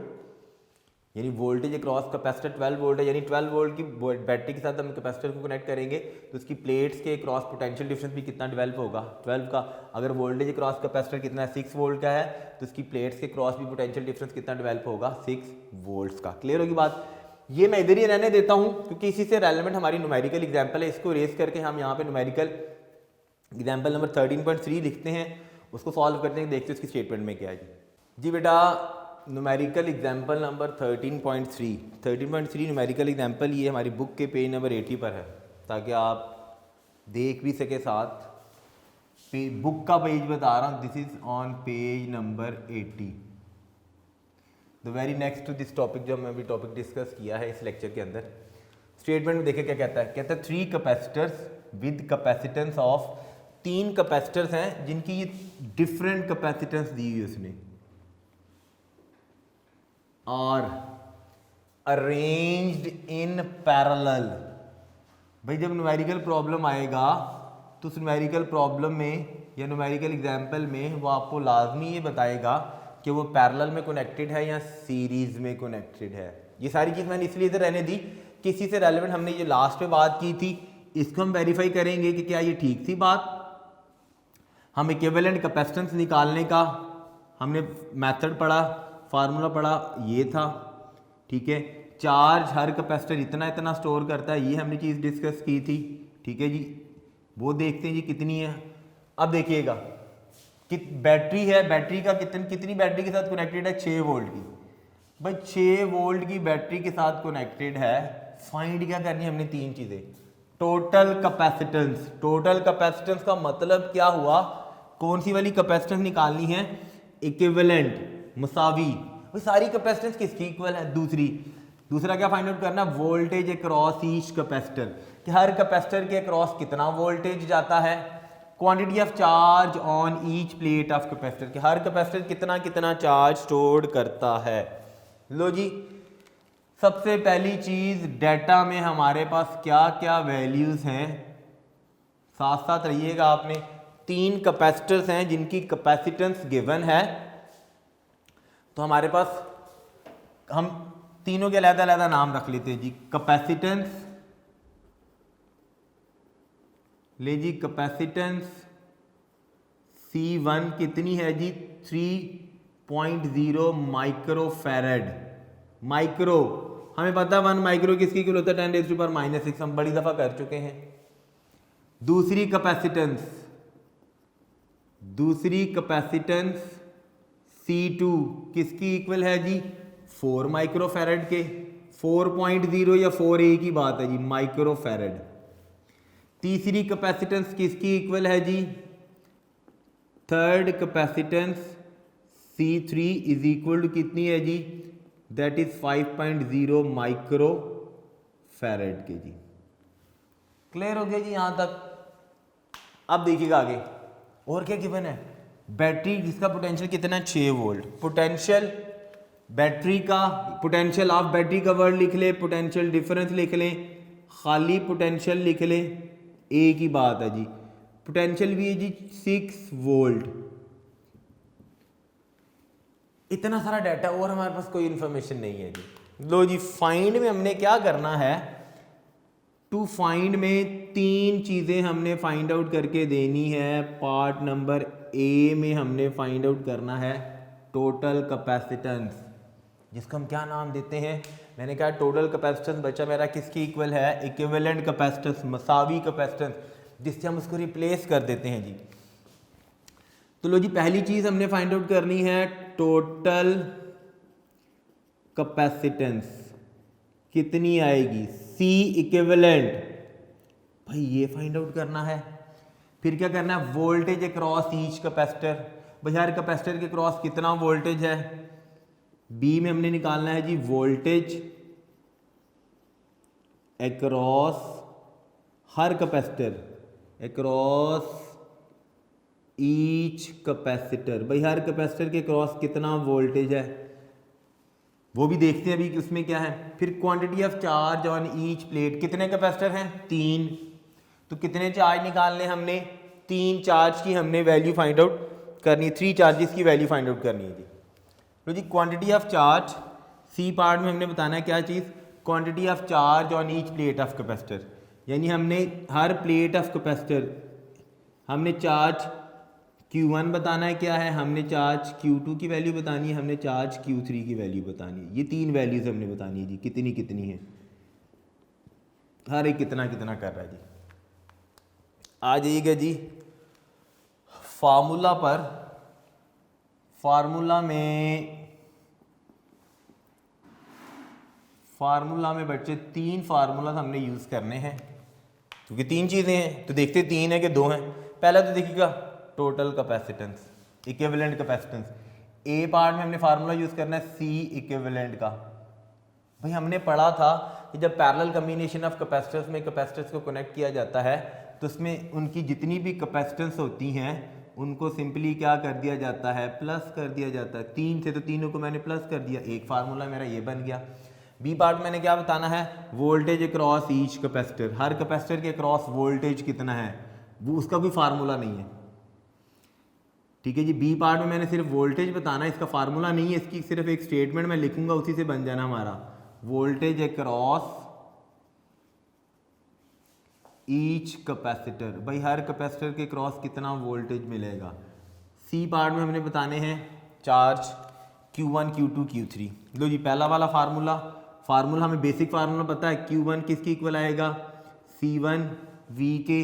यानी voltage across capacitor 12 volt है, यानी 12 वोल्ट की बैटरी के साथ हम कैपेसिटर को कनेक्ट करेंगे तो उसकी प्लेट्स के क्रॉस पोटेंशियल डिफरेंस भी कितना डेवलप होगा, 12 का। अगर वोल्टेज क्रॉस कैपेसिटर कितना है, 6 वोल्ट का है, तो उसकी प्लेट्स के क्रॉस भी पोटेंशियल डिफरेंस कितना डेवलप होगा, 6 वोल्ट्स का। क्लियर होगी बात। ये मैं इधर ही रहने देता हूँ क्योंकि इसी से रेलेवेंट हमारी न्यूमेरिकल एग्जाम्पल है, इसको रेस करके हम यहाँ पे न्यूमेरिकल एग्जाम्पल नंबर 13.3 लिखते हैं, उसको सॉल्व करते हैं, देखते हैं उसकी स्टेटमेंट में क्या है जी बेटा। Numerical example number 13.3 numerical example ये हमारी बुक के पेज नंबर 80 पर है, ताकि आप देख भी सके साथ। बुक का पेज बता रहा हूँ, this is on page number 80। The very next to this topic जो हमने अभी टॉपिक डिस्कस किया है इस लेक्चर के अंदर। स्टेटमेंट में देखे क्या कहता है, कहता है 3 capacitors with capacitance of, 3 capacitors हैं जिनकी ये डिफरेंट कैपेसिटेंस दी हुई उसने, और अरेंज्ड इन पैरेलल। भाई जब न्यूमेरिकल प्रॉब्लम आएगा तो उस न्यूमेरिकल प्रॉब्लम में या न्यूमेरिकल एग्जाम्पल में वो आपको लाजमी ये बताएगा कि वो पैरेलल में कनेक्टेड है या सीरीज में कनेक्टेड है। ये सारी चीज़ मैंने इसलिए इधर रहने दी कि इसी से रेलेवेंट हमने ये लास्ट पे बात की थी, इसको हम वेरीफाई करेंगे कि क्या ये ठीक थी बात। हम इक्विवेलेंट कैपेसिटेंस निकालने का हमने मेथड पढ़ा, फार्मूला पढ़ा, ये था, ठीक है। चार्ज हर कैपेसिटर इतना इतना स्टोर करता है, ये हमने चीज़ डिस्कस की थी, ठीक है जी। वो देखते हैं जी कितनी है। अब देखिएगा कि बैटरी है, बैटरी का कितनी बैटरी के साथ कनेक्टेड है, 6 वोल्ट की। भाई 6 वोल्ट की बैटरी के साथ कनेक्टेड है। फाइंड क्या करनी है हमने, 3 चीज़ें। टोटल कैपेसिटेंस, टोटल कैपेसिटेंस का मतलब क्या हुआ, कौन सी वाली कैपेसिटेंस निकालनी है, इक्विवेलेंट, मुसावी। भाई सारी कैपेसिटेंस किसकी इक्वल है, दूसरा क्या फाइंड आउट करना, वोल्टेज अक्रॉस ईच कैपेसिटर, कि हर कैपेसिटर के अक्रॉस कितना वोल्टेज जाता है। Quantity of charge on each plate of capacitor, कि हर कैपेसिटर कितना कितना चार्ज स्टोर करता है। लो जी, सबसे पहली चीज डाटा में हमारे पास क्या क्या वैल्यूज हैं, साथ साथ रहिएगा आपने। 3 कैपेसिटर्स हैं जिनकी कैपेसिटेंस गिवन है, तो हमारे पास हम तीनों के अलग-अलग नाम रख लेते हैं जी। कैपेसिटेंस, ले जी कैपेसिटेंस C1 कितनी है जी, 3.0 माइक्रोफैरड। माइक्रो हमें पता है 1 माइक्रो किसकी इक्वल होता है, 10⁻⁻⁶, हम बड़ी दफा कर चुके हैं। दूसरी कैपेसिटेंस C2 किसकी इक्वल है जी, 4 माइक्रोफैरड के। 4.0 या 4 एक ही बात है जी, माइक्रोफैरड। तीसरी कैपेसिटेंस किसकी इक्वल है जी, third capacitance C3 is equal to कितनी है जी, दैट इज 5.0 माइक्रोफैरड के जी। क्लियर हो गया जी यहाँ तक। अब देखिएगा आगे और क्या गिवन है, बैटरी जिसका पोटेंशियल कितना है, 6 वोल्ट। पोटेंशियल बैटरी का, पोटेंशियल ऑफ बैटरी का वर्ड लिख ले, पोटेंशियल डिफरेंस लिख लें, खाली पोटेंशियल लिख लें, एक ही बात है जी। पोटेंशियल भी है जी 6 वोल्ट। इतना सारा डाटा और हमारे पास कोई इंफॉर्मेशन नहीं है जी। लो जी, फाइंड में हमने क्या करना है, टू फाइंड में 3 चीज़ें हमने फाइंड आउट करके देनी है। पार्ट नंबर ए में हमने फाइंड आउट करना है टोटल कैपेसिटेंस, जिसको हम क्या नाम देते हैं, मैंने कहा टोटल कैपेसिटेंस बच्चा मेरा किसकी इक्वल है, इक्विवेलेंट कैपेसिटेंस, मसावी कैपेसिटेंस, जिससे हम उसको रिप्लेस कर देते हैं जी। तो लो जी, पहली चीज़ हमने फाइंड आउट करनी है टोटल कैपेसिटेंस कितनी आएगी, C इक्विवेलेंट। भाई ये फाइंड आउट करना है। फिर क्या करना है, वोल्टेज अक्रॉस ईच कैपेसिटर। भाई हर कैपेसिटर के क्रॉस कितना वोल्टेज है, बी में हमने निकालना है जी वोल्टेज अक्रॉस हर कैपेसिटर, अक्रॉस ईच कैपेसिटर। भाई हर कैपेसिटर के क्रॉस कितना वोल्टेज है वो भी देखते हैं अभी कि उसमें क्या है। फिर quantity of charge on each plate, कितने कैपेसिटर हैं, 3, तो कितने चार्ज निकालने हमने, 3 चार्ज की हमने वैल्यू फाइंड आउट करनी, 3 चार्जेस की वैल्यू फाइंड आउट करनी है जी। तो जी quantity of charge C part में हमने बताना है क्या चीज़, quantity of charge on each plate of capacitor, यानी हमने हर प्लेट ऑफ कैपेसिटर हमने चार्ज Q1 बताना है क्या है, हमने चार्ज Q2 की वैल्यू बतानी है, हमने चार्ज Q3 की वैल्यू बतानी है। ये 3 वैल्यूज हमने बतानी है जी, कितनी कितनी है, हर एक कितना कितना कर रहा है जी। आ जाइएगा जी फार्मूला में बच्चे 3 फार्मूला हमने यूज़ करने हैं, क्योंकि 3 चीज़ें हैं तो देखते 3 है कि 2 हैं। पहला तो देखिएगा टोटल कैपेसिटेंस, इक्विवेलेंट कैपेसिटेंस। ए पार्ट में हमने फार्मूला यूज़ करना है सी इक्विवेलेंट का। भाई हमने पढ़ा था कि जब पैरेलल कम्बिनेशन ऑफ कैपेसिटर्स में कैपेसिटर्स को कनेक्ट किया जाता है तो उसमें उनकी जितनी भी कैपेसिटेंस होती हैं उनको सिंपली क्या कर दिया जाता है, प्लस कर दिया जाता है। 3 थे तो तीनों को मैंने प्लस कर दिया, एक फार्मूला मेरा ये बन गया। बी पार्ट मैंने क्या बताना है, वोल्टेज अक्रॉस ईच कैपेसिटर, हर कैपेसिटर के अक्रॉस वोल्टेज कितना है, वो उसका कोई फार्मूला नहीं है। ठीक है जी, बी पार्ट में मैंने सिर्फ वोल्टेज बताना है, इसका फार्मूला नहीं है, इसकी सिर्फ एक स्टेटमेंट मैं लिखूंगा, उसी से बन जाना हमारा वोल्टेज अक्रॉस ईच कैपेसिटर। भाई हर कैपेसिटर के क्रॉस कितना वोल्टेज मिलेगा। सी पार्ट में हमने बताने हैं चार्ज Q1 Q2 Q3। लो जी, पहला वाला फार्मूला हमें बेसिक फार्मूला पता है, Q1 किसकी इक्वल आएगा, C1 V के।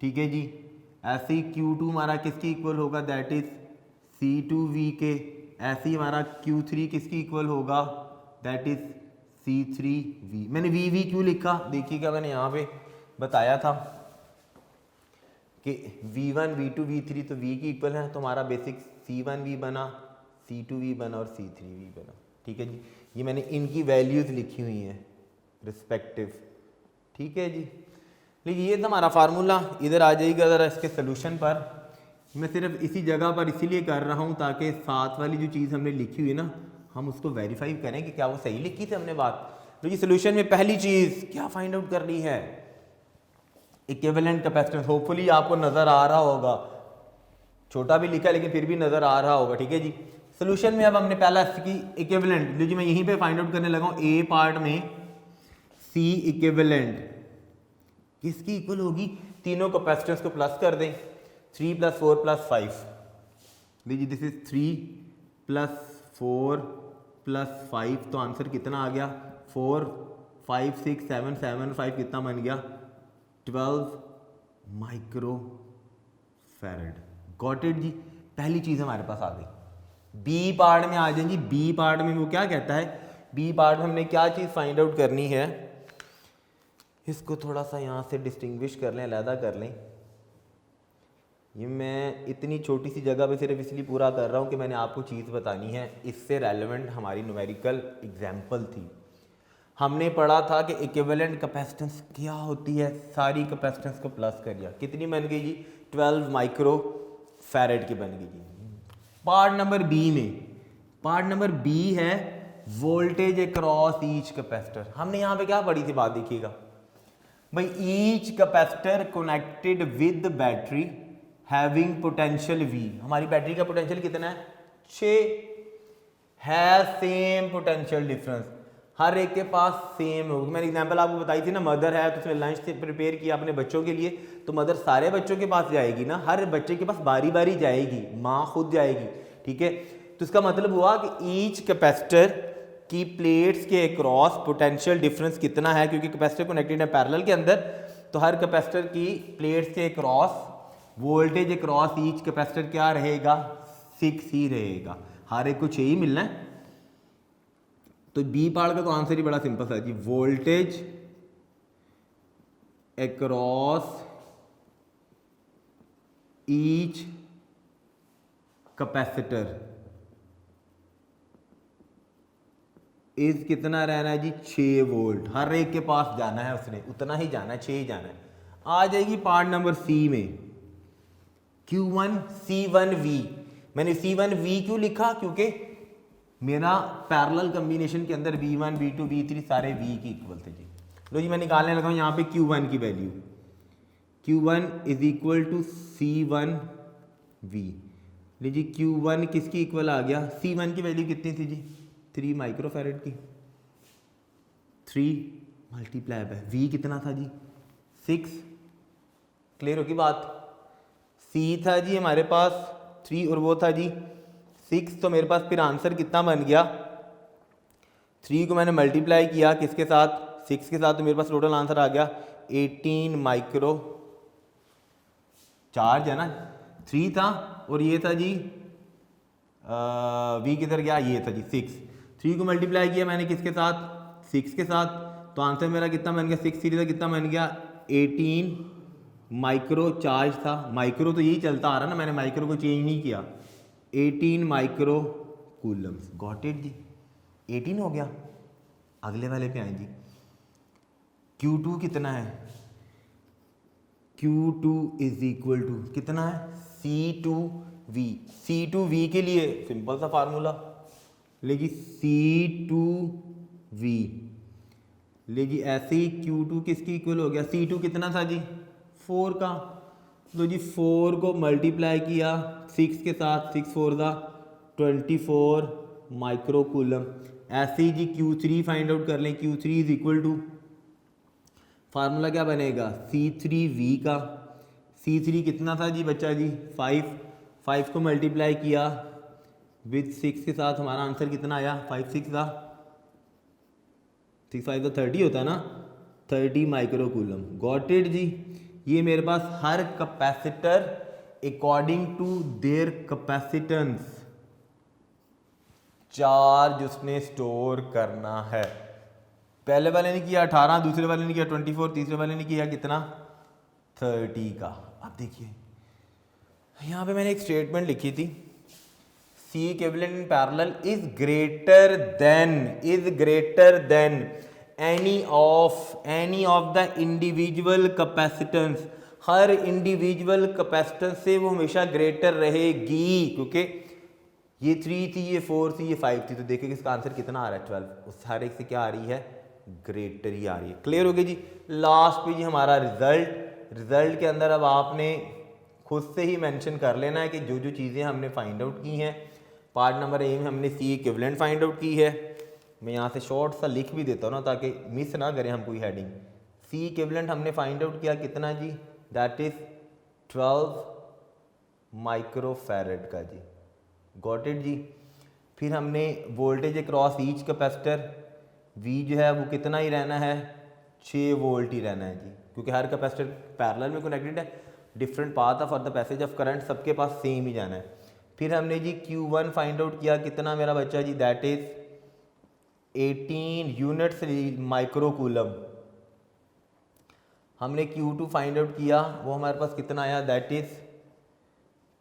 ठीक है जी, ऐसे ही Q2 हमारा किसकी इक्वल होगा, दैट इज C2 V के। ऐसे ही हमारा Q3 किसकी इक्वल होगा, दैट इज C3 V। मैंने V क्यों लिखा, देखिएगा मैंने यहाँ पे बताया था कि V1 V2 V3 तो V की इक्वल है, तो हमारा बेसिक C1 V बना, C2 V बना और C3 V बना। ठीक है जी, ये मैंने इनकी वैल्यूज़ लिखी हुई हैं रिस्पेक्टिव। ठीक है जी, लेकिन ये था हमारा फार्मूला। इधर आ जाइएगा ज़रा इसके सोल्यूशन पर। मैं सिर्फ इसी जगह पर इसीलिए कर रहा हूँ ताकि साथ वाली जो चीज़ हमने लिखी हुई है ना, हम उसको वेरीफाई करें कि क्या वो सही लिखी थी हमने बात। तो ये सोल्यूशन में पहली चीज़ क्या फाइंड आउट करनी है, इक्विवेलेंट कैपेसिटेंस। होपफुली आपको नज़र आ रहा होगा, छोटा भी लिखा है लेकिन फिर भी नज़र आ रहा होगा। ठीक है जी, सोल्यूशन में अब हमने पहला इसकी इक्विवेलेंट, जो जी मैं यहीं पे फाइंड आउट करने लगा हूँ। ए पार्ट में सी इक्विवेलेंट किसकी इक्वल होगी, तीनों कैपेसिटेंस को प्लस कर दें, 3 + 4 + 5। लीजिए दिस इज 3 + 4 + 5, तो आंसर कितना आ गया, 4 5 6 7 7 5 कितना बन गया, 12 माइक्रो फैरड। गॉट इट जी, पहली चीज़ हमारे पास आ गई। बी पार्ट में आ जाए जी, बी पार्ट में वो क्या कहता है, बी पार्ट में हमने क्या चीज़ फाइंड आउट करनी है, इसको थोड़ा सा यहाँ से डिस्टिंग्विश कर लें, अलग कर लें। ये मैं इतनी छोटी सी जगह पे सिर्फ इसलिए पूरा कर रहा हूँ कि मैंने आपको चीज़ बतानी है, इससे रेलेवेंट हमारी न्यूमेरिकल एग्जाम्पल थी। हमने पढ़ा था कि इक्विवेलेंट कैपेसिटेंस क्या होती है, सारी कैपेसिटेंस को प्लस कर दिया, कितनी बन गई जी, 12 माइक्रो फैरड की बन गई जी। पार्ट नंबर बी में, पार्ट नंबर बी है वोल्टेज अक्रॉस ईच कैपेसिटर। हमने यहाँ पे क्या पढ़ी थी बात, देखिएगा भाई, each capacitor connected with battery having potential V। हमारी बैटरी का पोटेंशियल कितना है, 6 है, सेम पोटेंशियल डिफरेंस, हर एक के पास सेम होगी। मैंने एग्जांपल आपको बताई थी ना, मदर है तो उसने लंच से प्रिपेयर किया अपने बच्चों के लिए, तो मदर सारे बच्चों के पास जाएगी ना, हर बच्चे के पास बारी बारी जाएगी, माँ खुद जाएगी। ठीक है, तो इसका मतलब हुआ कि ईच कैपेसिटर की प्लेट्स के अक्रॉस पोटेंशियल डिफरेंस कितना है, क्योंकि कैपेसिटर कनेक्टेड है पैरेलल के अंदर, तो हर कैपेसिटर की प्लेट्स के across voltage across each capacitor क्या रहेगा, 6 ही रहेगा, हर एक को 6 ही मिलना है। तो बी पार्ट का तो आंसर ही बड़ा सिंपल है जी, voltage across each capacitor is कितना रहना है जी, 6 वोल्ट, हर एक के पास जाना है, उसने उतना ही जाना है, 6 ही जाना है। आ जाएगी पार्ट नंबर सी में, Q1 C1V। मैंने C1V क्यों लिखा, क्योंकि मेरा पैरेलल कम्बिनेशन के अंदर V1 V2 V3 सारे V की इक्वल थे जी। लो जी, मैं निकालने लगा हूँ यहाँ पे Q1 की वैल्यू, Q1 = C1V। लीजिए Q1 किसकी इक्वल आ गया, C1 की वैल्यू कितनी थी जी, 3 माइक्रो फैरड की, 3 मल्टीप्लाई बाय V कितना था जी, 6। क्लियर होगी बात। C था जी हमारे पास 3 और वो था जी 6, तो मेरे पास फिर आंसर कितना बन गया, 3 को मैंने मल्टीप्लाई किया किसके साथ, 6 के साथ, तो मेरे पास टोटल आंसर आ गया 18 माइक्रो चार्ज है ना, 3 था और ये था जी v किधर गया, ये था जी 6। 3 को मल्टीप्लाई किया मैंने किसके साथ, 6 के साथ, तो आंसर मेरा कितना बन गया, 6 सीरीज का कितना बन गया 18 माइक्रो चार्ज था। माइक्रो तो यही चलता आ रहा ना, मैंने माइक्रो को चेंज नहीं किया। 18 माइक्रो कूलम्स। गॉट इट जी, 18 हो गया। अगले वाले पे आए जी, Q2 कितना है, Q2 इज इक्वल टू कितना है C2V। C2V के लिए सिंपल सा फार्मूला लेगी C2V, लेगी ऐसे ही Q2 किसकी इक्वल हो गया, C2 कितना था जी 4 का, तो जी 4 को मल्टीप्लाई किया 6 के साथ, 6 4 का 24 माइक्रो कूलम। ऐसे ही जी Q3 फाइंड आउट कर लें, Q3 is equal to formula क्या बनेगा C3V का। C3 कितना था जी बच्चा जी 5 को मल्टीप्लाई किया विथ 6 के साथ, हमारा आंसर कितना आया 5 6 का 6 5 का 30 होता है ना, 30 माइक्रो कूलम। गॉट इट जी। ये मेरे पास हर capacitor according to their capacitance charge उसने स्टोर करना है। पहले वाले ने किया 18, दूसरे वाले ने किया 24, तीसरे वाले ने किया कितना 30 का। अब देखिए यहाँ पे मैंने एक स्टेटमेंट लिखी थी, C equivalent in parallel is greater than any of the individual capacitance. Her individual capacitance से वो हमेशा ग्रेटर रहेगी, क्योंकि ये 3 थी, ये 4 थी, ये 5 थी, तो देखिए इसका आंसर कितना आ रहा है 12। उस हर एक से क्या आ रही है, ग्रेटर ही आ रही है। क्लियर हो गया जी। लास्ट पे जी हमारा रिजल्ट के अंदर अब आपने खुद से ही मेंशन कर लेना है कि जो जो चीज़ें हमने फाइंड आउट की हैं। पार्ट नंबर ए में हमने C इक्विवेलेंट फाइंड आउट की है। मैं यहाँ से शॉर्ट सा लिख भी देता हूँ ना, ताकि मिस ना करें हम कोई हेडिंग। C इक्विवेलेंट हमने फाइंड आउट किया कितना जी, दैट इज 12 माइक्रोफैरड का जी। गॉट इट जी। फिर हमने voltage across each capacitor V जो है वो कितना ही रहना है 6 वोल्ट ही रहना है जी, क्योंकि हर कैपेसिटर पैरेलल में कनेक्टेड है। Different path of the passage of current सबके पास सेम ही जाना है। फिर हमने जी Q1 फाइंड आउट किया कितना मेरा बच्चा जी, that is 18 units micro coulomb. हमने Q2 फाइंड आउट किया, वो हमारे पास कितना आया, दैट इज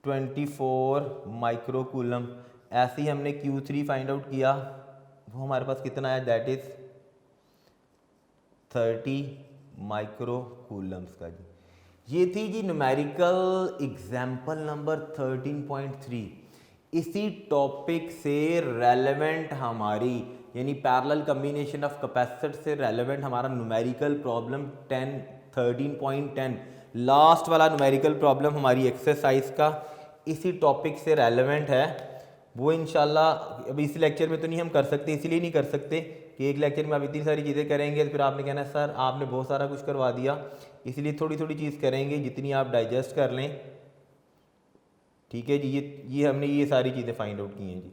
24 माइक्रो कूलम। ऐसे ही हमने Q3 फाइंड आउट किया, वो हमारे पास कितना आया, दैट इज 30 माइक्रो कूलम्स का जी। ये थी जी न्यूमेरिकल एग्जाम्पल नंबर 13.3। इसी टॉपिक से रेलेवेंट हमारी यानी पैरेलल कम्बिनेशन ऑफ कैपेसिटर से रेलेवेंट हमारा न्यूमेरिकल प्रॉब्लम 13.10 लास्ट वाला न्यूमेरिकल प्रॉब्लम हमारी एक्सरसाइज का इसी टॉपिक से रेलेवेंट है। वो इंशाल्लाह अब इस लेक्चर में तो नहीं हम कर सकते, इसलिए नहीं कर सकते कि एक लेक्चर में आप इतनी सारी चीज़ें करेंगे तो फिर आपने कहना सर आपने बहुत सारा कुछ करवा दिया, इसलिए थोड़ी थोड़ी चीज़ करेंगे जितनी आप डाइजेस्ट कर लें। ठीक है जी। ये हमने ये सारी चीज़ें फाइंड आउट की हैं जी।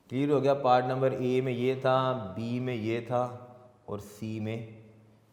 क्लियर हो गया। पार्ट नंबर ए में ये था, बी में ये था और सी में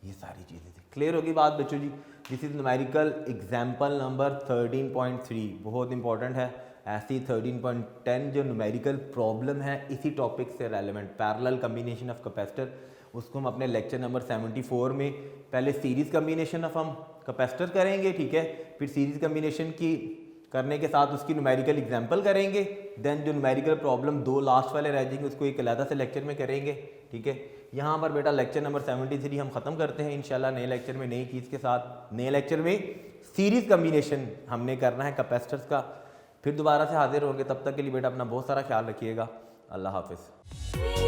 ये सारी चीज़ें थी। क्लियर होगी बात बच्चों जी। This is numerical example number 13.3 बहुत इंपॉर्टेंट है। ऐसी 13.10 जो न्यूमेरिकल प्रॉब्लम है इसी टॉपिक से relevant parallel combination of capacitor, उसको हम अपने लेक्चर नंबर 74 में पहले सीरीज कम्बिनेशन ऑफ हम कैपेसिटर करेंगे। ठीक है, फिर सीरीज कम्बिनेशन की करने के साथ उसकी न्यूमेरिकल एग्जाम्पल करेंगे, देन जो न्यूमेरिकल प्रॉब्लम 2 लास्ट वाले रह जाएंगे उसको एक अलग से लेक्चर में करेंगे। ठीक है, यहाँ पर बेटा लेक्चर नंबर 73 हम ख़त्म करते हैं इंशाल्लाह नए लेक्चर में नई चीज़ के साथ। नए लेक्चर में सीरीज कम्बिनेशन हमने करना है कैपेसिटर्स का। फिर दोबारा से हाजिर होंगे, तब तक के लिए बेटा अपना बहुत सारा ख्याल रखिएगा। अल्लाह हाफिज़।